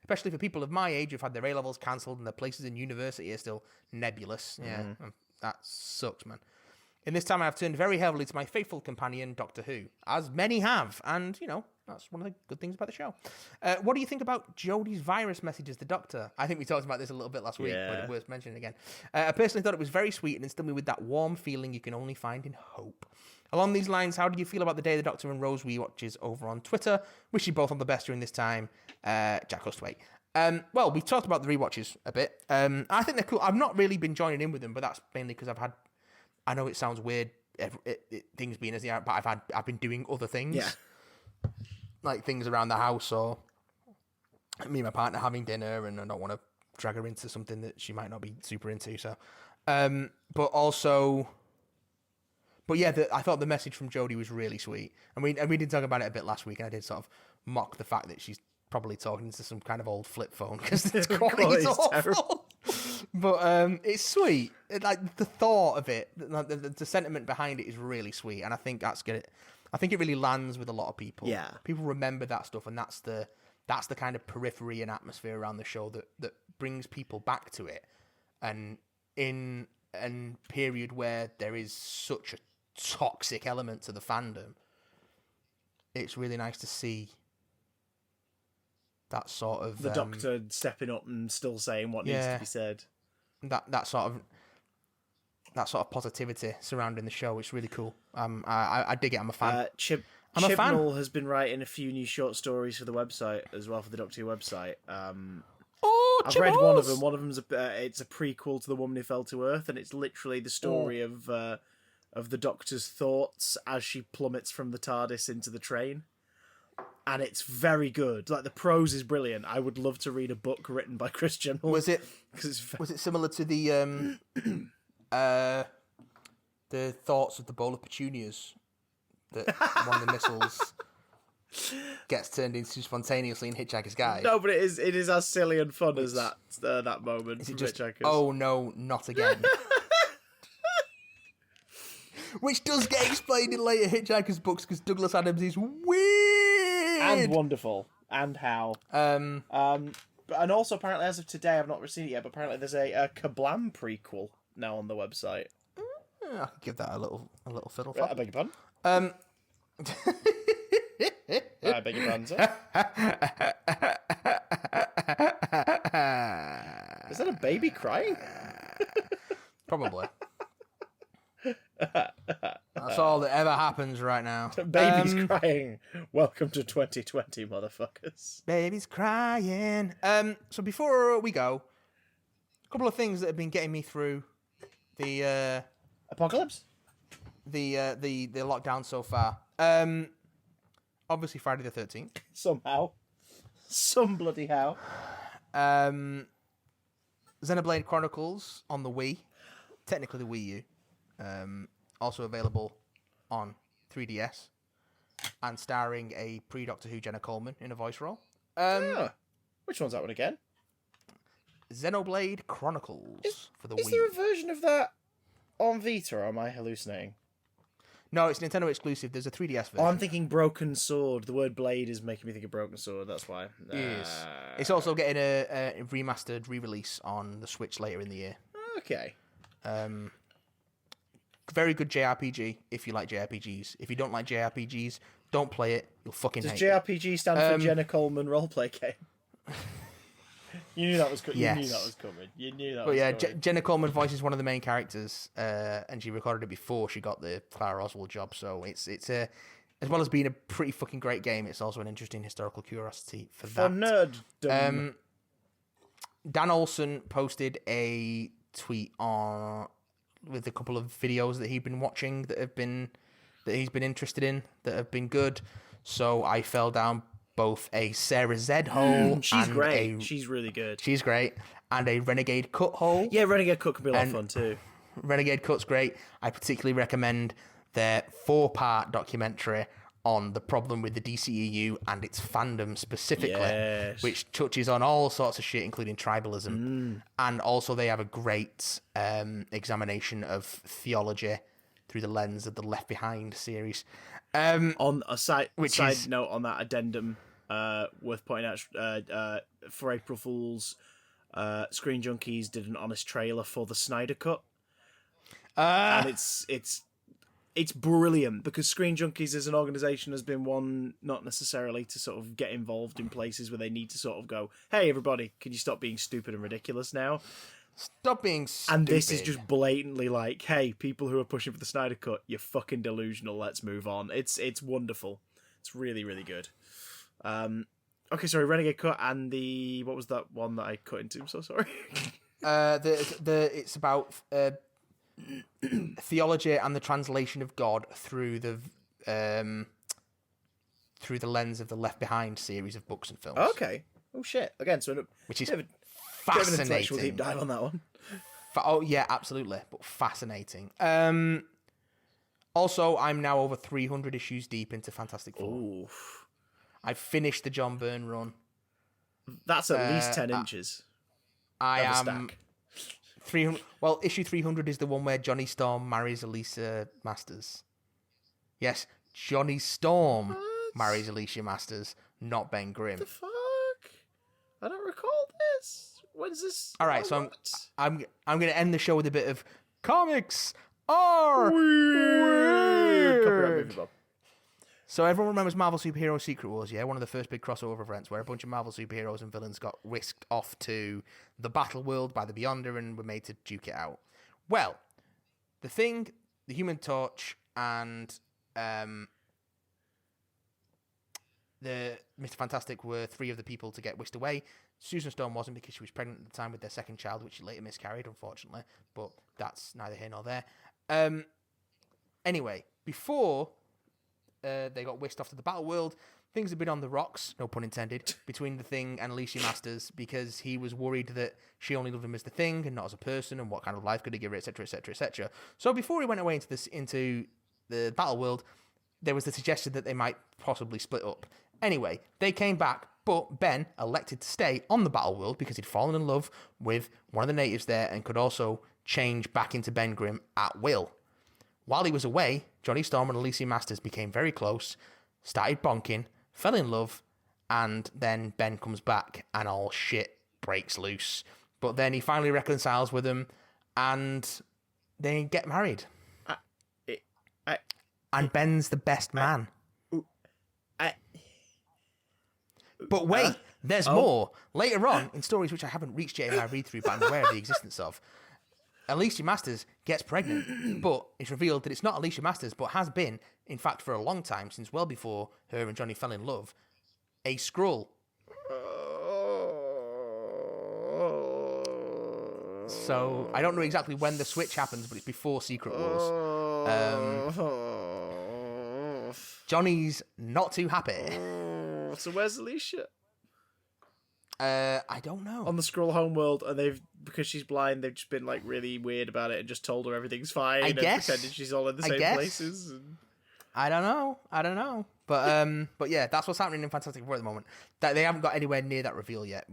especially for people of my age who've had their A-levels cancelled and their places in university are still nebulous. Yeah, that sucks, man. In this time, I have turned very heavily to my faithful companion, Doctor Who, as many have, and, you know, that's one of the good things about the show. What do you think about Jodie's virus message as the Doctor? I think we talked about this a little bit last week, but it's worth mentioning again. I personally thought it was very sweet and instilled me with that warm feeling you can only find in hope. Along these lines, how do you feel about the day the Doctor and Rose rewatches over on Twitter? Wish you both all the best during this time. Jack Hustwaite. Well, we've talked about the rewatches a bit. I think they're cool. I've not really been joining in with them, but that's mainly because I know it sounds weird, things being as they are, but I've been doing other things. Yeah. Like things around the house, or me and my partner having dinner, and I don't want to drag her into something that she might not be super into. So, but yeah, I thought the message from Jodie was really sweet, and we did talk about it a bit last week, and I did sort of mock the fact that she's probably talking to some kind of old flip phone because the quality's awful. Terrible. But it's sweet. Like the thought of it, the sentiment behind it is really sweet, and I think that's good. I think it really lands with a lot of people. Yeah, people remember that stuff, and that's the kind of periphery and atmosphere around the show that brings people back to it. And in a period where there is such a toxic element to the fandom, it's really nice to see that sort of the Doctor stepping up and still saying what needs to be said. That sort of positivity surrounding the show. It's really cool. I dig it. I'm a fan. Chibnall has been writing a few new short stories for the website as well, for the Doctor Who website. I've read one of them. One of them's it's a prequel to The Woman Who Fell to Earth, and it's literally the story of the Doctor's thoughts as she plummets from the TARDIS into the train. And it's very good. Like, the prose is brilliant. I would love to read a book written by Chris Chibnall. Was it similar to the thoughts of the bowl of petunias that one of the missiles gets turned into spontaneously in Hitchhiker's Guide? No, but it is as silly and fun as that moment. Is it just, Hitchhiker's? Oh no, not again. Which does get explained in later Hitchhiker's books because Douglas Adams is weird and wonderful, and how. And also apparently, as of today, I've not seen it yet, but apparently there's a Kablam prequel now on the website. I could give that a little fiddle. I beg your pardon. I beg your pardon, sir. Is that a baby crying? Probably. That's all that ever happens right now. Baby's crying. Welcome to 2020, motherfuckers. Baby's crying. So before we go, a couple of things that have been getting me through the apocalypse, the lockdown so far. Obviously Friday the 13th. Somehow, some bloody how. Xenoblade Chronicles on the Wii, technically the Wii U. Also available on 3DS, and starring a pre-Doctor Who Jenna Coleman in a voice role. Which one's that one again? Xenoblade Chronicles for the Wii. Is there a version of that on Vita, or am I hallucinating? No, it's Nintendo exclusive. There's a 3DS version. Oh, I'm thinking Broken Sword. The word blade is making me think of Broken Sword, that's why. It's also getting a remastered re-release on the Switch later in the year. Okay. Very good JRPG if you like JRPGs. If you don't like JRPGs, don't play it. You'll fucking hate it. Does JRPG stand for Jenna Coleman roleplay game? You knew that was coming. Yes. You knew that was coming. You knew that but was yeah, coming. Jenna Coleman voices one of the main characters, and she recorded it before she got the Clara Oswald job. So it's as well as being a pretty fucking great game, it's also an interesting historical curiosity for that. For nerddom. Dan Olsen posted a tweet with a couple of videos that he'd been watching that he's been interested in that have been good. So I fell down both a Sarah Z hole. She's and great. She's really good. She's great. And a Renegade Cut hole. Yeah, Renegade Cut can be a lot of fun too. Renegade Cut's great. I particularly recommend their 4-part documentary on the problem with the DCEU and its fandom specifically, which touches on all sorts of shit, including tribalism. And also they have a great examination of theology through the lens of the Left Behind series. On a side note on that addendum, worth pointing out, for April Fools, Screen Junkies did an honest trailer for the Snyder Cut. And it's brilliant because Screen Junkies as an organisation has been one not necessarily to sort of get involved in places where they need to sort of go, hey everybody, can you stop being stupid and ridiculous now? Stop being stupid. And this is just blatantly like, hey, people who are pushing for the Snyder Cut, you're fucking delusional, let's move on. It's wonderful. It's really, really good. Okay, sorry, Renegade Cut and what was that one that I cut into? I'm so sorry. It's about theology and the translation of God through the lens of the Left Behind series of books and films. Okay. Oh shit. Again, so which is bit of an fascinating. deep dive on that one. Oh yeah, absolutely, but fascinating. Also, I'm now over 300 issues deep into Fantastic Four. Ooh. I've finished the John Byrne run. That's at least 10 inches. I am stack. 300. Well, issue 300 is the one where Johnny Storm marries Alicia Masters. Yes, Johnny Storm marries Alicia Masters, not Ben Grimm. What the fuck? I don't recall this. When's this? All right, so I'm going to end the show with a bit of comics are weird. Copyright movie, Bob. So everyone remembers Marvel Superhero Secret Wars, yeah? One of the first big crossover events where a bunch of Marvel superheroes and villains got whisked off to the battle world by the Beyonder and were made to duke it out. Well, the Thing, the Human Torch, and the Mr. Fantastic were 3 of the people to get whisked away. Susan Storm wasn't because she was pregnant at the time with their second child, which she later miscarried, unfortunately. But that's neither here nor there. Anyway, before they got whisked off to the battle world, things had been on the rocks, no pun intended, between the Thing and Alicia Masters because he was worried that she only loved him as the Thing and not as a person, and what kind of life could he give her, etc., etc., etc. So before he went away into the battle world, there was the suggestion that they might possibly split up. Anyway, they came back, but Ben elected to stay on the battle world because he'd fallen in love with one of the natives there and could also change back into Ben Grimm at will. While he was away, Johnny Storm and Alicia Masters became very close, started bonking, fell in love, and then Ben comes back and all shit breaks loose. But then he finally reconciles with them and they get married. And Ben's the best man. But wait, there's more. Later on, in stories which I haven't reached yet in my read-through, but I'm aware of the existence of, Alicia Masters gets pregnant, but it's revealed that it's not Alicia Masters, but has been, in fact, for a long time, since well before her and Johnny fell in love, a Skrull. So, I don't know exactly when the switch happens, but it's before Secret Wars. Johnny's not too happy. So where's Alicia? I don't know. On the Skrull homeworld, and because she's blind, they've just been like really weird about it and just told her everything's fine and pretended she's all in the same places. And... I don't know. But yeah, that's what's happening in Fantastic Four at the moment. That they haven't got anywhere near that reveal yet.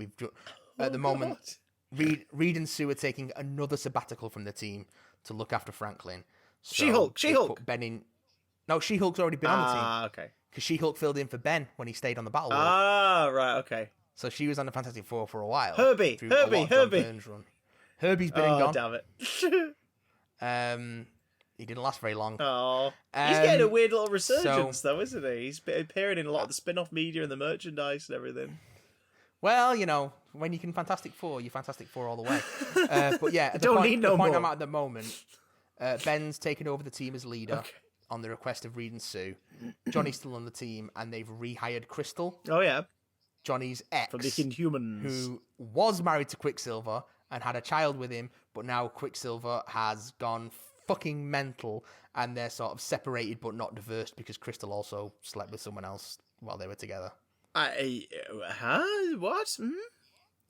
At the moment, Reed and Sue are taking another sabbatical from the team to look after Franklin. So She-Hulk. Ben in. No, She-Hulk's already been on the team. Ah, okay. Because She-Hulk filled in for Ben when he stayed on the battle world. Ah, right, okay. So she was on the Fantastic Four for a while. Herbie. Herbie's been and gone. Damn it. He didn't last very long. Oh, he's getting a weird little resurgence, though, isn't he? He's appearing in a lot of the spin-off media and the merchandise and everything. Well, you know, when you can Fantastic Four, you Fantastic Four all the way. But yeah, at the point I'm at the moment, Ben's taken over the team as leader on the request of Reed and Sue. Johnny's still on the team, and they've rehired Crystal. Oh, yeah. Johnny's ex, From the Inhumans. who was married to Quicksilver and had a child with him, but now Quicksilver has gone fucking mental, and they're sort of separated but not divorced because Crystal also slept with someone else while they were together. What? Hmm?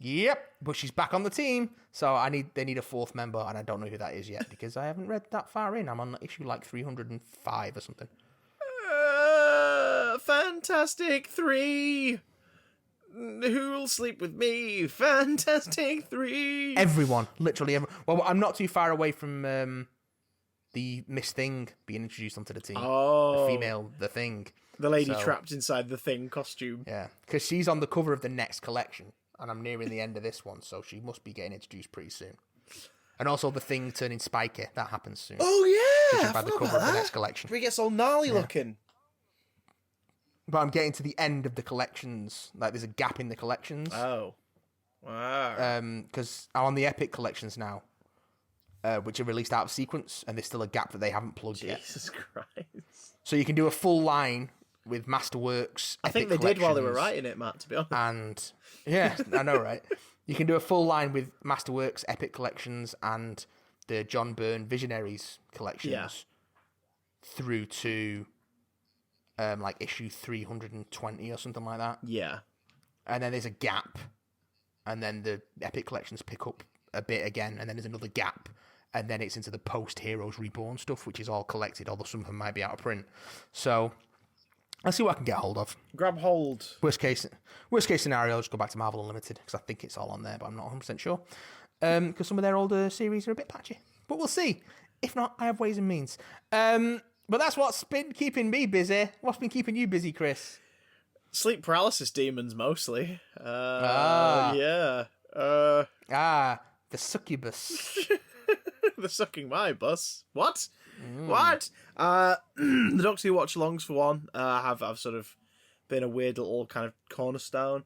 Yep, but she's back on the team, so they need a fourth member, and I don't know who that is yet because I haven't read that far in. I'm on issue like 305 or something. Fantastic 3. Who'll sleep with me? Fantastic 3. Everyone, literally everyone. Well, I'm not too far away from the Miss Thing being introduced onto the team. Oh, The female, the Thing. the lady So- trapped inside the Thing costume. Yeah, because she's on the cover of the next collection, and I'm nearing the end of this one, so she must be getting introduced pretty soon. And also the Thing turning spiky, that happens soon. Oh yeah, She's by the cover of the next collection. He gets all gnarly looking. But I'm getting to the end of the collections. Like, there's a gap in the collections. Oh, wow. Because I'm on the Epic collections now, which are released out of sequence, and there's still a gap that they haven't plugged yet. Jesus Christ. So you can do a full line with Masterworks. I think Epic they did while they were collections, writing it, Matt, to be honest. And yeah, I know, right? You can do a full line with Masterworks, Epic collections, and the John Byrne Visionaries collections Yeah. through to like issue 320 or something like that. Yeah. And then there's a gap, and then the Epic collections pick up a bit again, and then there's another gap, and then it's into the post Heroes Reborn stuff, which is all collected, although some of them might be out of print. So I'll see what I can get hold of. Grab hold. Worst case scenario, I'll just go back to Marvel Unlimited, because I think it's all on there, but I'm not 100% sure. Because some of their older series are a bit patchy. But we'll see. If not, I have ways and means. But that's what's been keeping me busy. What's been keeping you busy, Chris? Sleep paralysis demons, mostly. Yeah. The succubus. They're sucking my bus. What? What? The Doctor Who watch-alongs, for one, have sort of been a weird little kind of cornerstone.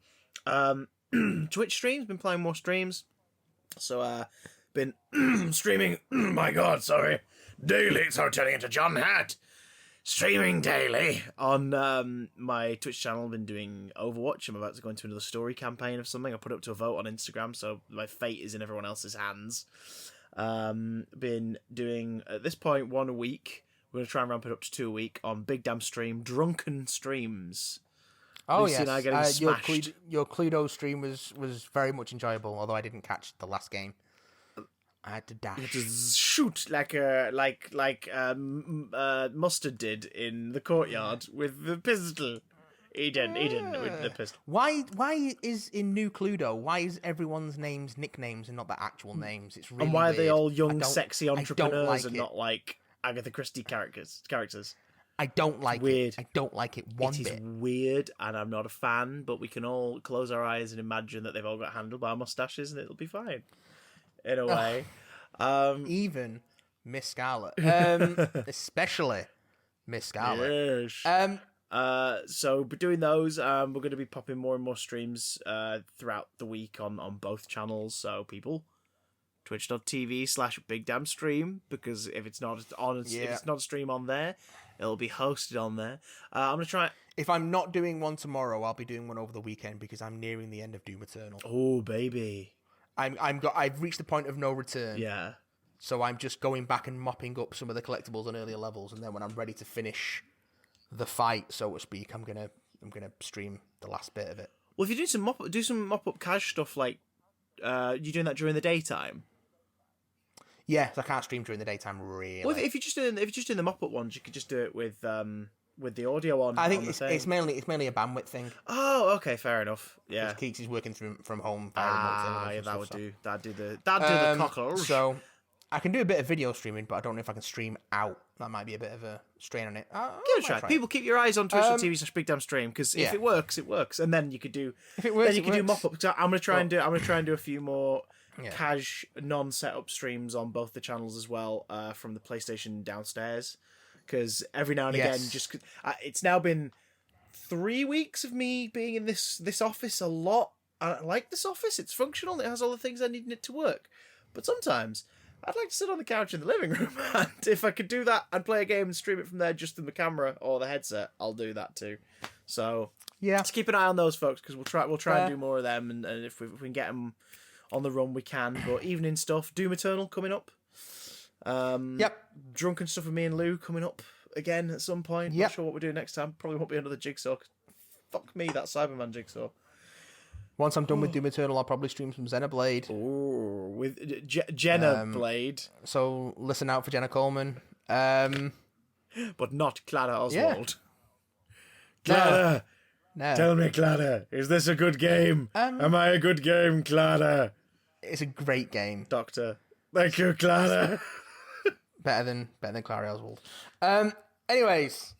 Twitch streams, been playing more streams. So, been streaming, my god, sorry, daily, sorry, turning into John Hatt. Streaming daily on my Twitch channel. Been doing Overwatch. I'm about to go into another story campaign of something. I put up to a vote on Instagram, so my fate is in everyone else's hands. Been doing, at this point, 1 a week. We're going to try and ramp it up to 2 a week on Big Damn Stream, Drunken Streams. Oh, Lucy yes. and I getting smashed. Your Cluedo stream was very much enjoyable, although I didn't catch the last game. I had to dash. Just shoot like Mustard did in the courtyard with the pistol. Eden with the pistol. Why is in New Cluedo? Why is everyone's names nicknames and not their actual names? It's really And why are they weird. all young, I don't- sexy I don't entrepreneurs like and it. not like Agatha Christie characters? I don't like weird. it. I don't like it one It is bit. weird, and I'm not a fan. But we can all close our eyes and imagine that they've all got handlebar mustaches, and it'll be fine. In a way. Even Miss Scarlet, especially Miss Scarlet. Yes. So we're doing those. We're going to be popping more and more streams throughout the week on both channels. So people, twitch.tv/BigDamnStream, because if it's not on, if it's not a stream on there, it'll be hosted on there. I'm gonna try. If I'm not doing one tomorrow, I'll be doing one over the weekend because I'm nearing the end of Doom Eternal. Oh baby. I've reached the point of no return. Yeah. So I'm just going back and mopping up some of the collectibles on earlier levels, and then when I'm ready to finish the fight, so to speak, I'm gonna stream the last bit of it. Well, if you do some mop up cash stuff, like you doing that during the daytime. Yeah, I can't stream during the daytime really. Well, if you're just doing the mop up ones, you could just do it with the audio on. I think on the it's thing. mainly a bandwidth thing. Oh, okay, fair enough. Yeah. Keeks is working from home. Via remote Yeah, and that stuff, would so. do. That'd do the cockles. So I can do a bit of video streaming, but I don't know if I can stream out. That might be a bit of a strain on it. Give it a try. People, keep your eyes on twitch.tv/BigDamnStream, because if yeah. it works, and then you could do. If it works, then you can do mop up. I'm gonna try and do a few more Yeah. cash non-setup streams on both the channels as well, from the PlayStation downstairs, because every now and again, just it's now been 3 weeks of me being in this office a lot. I like this office. It's functional. It has all the things I need it to work. But sometimes I'd like to sit on the couch in the living room, and if I could do that and play a game and stream it from there just in the camera or the headset, I'll do that too. So Yeah. Let's keep an eye on those folks because we'll try and do more of them, and if we can get them on the run, we can. But evening stuff, Doom Eternal coming up. Yep. Drunken stuff with me and Lou coming up again at some point. Yep. Not sure what we're doing next time. Probably won't be another Jigsaw. 'Cause fuck me, that Cyberman Jigsaw. Once I'm done with Doom Eternal, I'll probably stream some Xenoblade. Ooh, with Jenna Blade, So listen out for Jenna Coleman. but not Clara Oswald. No. Clara, No. tell me, Clara, is this a good game? Am I a good game, Clara? It's a great game. Doctor, thank you, Clara. Better than Clara Oswald. Anyways,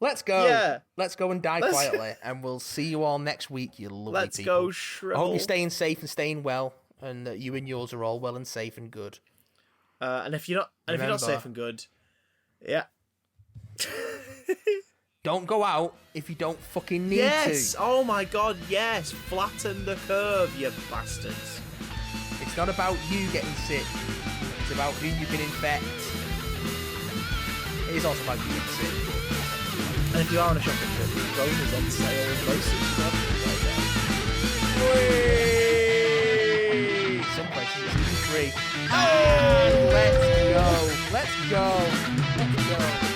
let's go. Yeah. Let's go and die quietly, and we'll see you all next week, you lovely Let's people. go, I hope Shrivel. you're staying safe and staying well, and that you and yours are all well and safe and good. And if you're not, Remember- safe and good, yeah. Don't go out if you don't fucking need Yes. to. Oh my God. Yes. Flatten the curve, you bastards. It's not about you getting sick. It's about who you can infect. It is also about you getting sick. And if you are on a shopping trip, the phone is on sale. Right Some places it's even free. And let's go. Let's go. Let's go.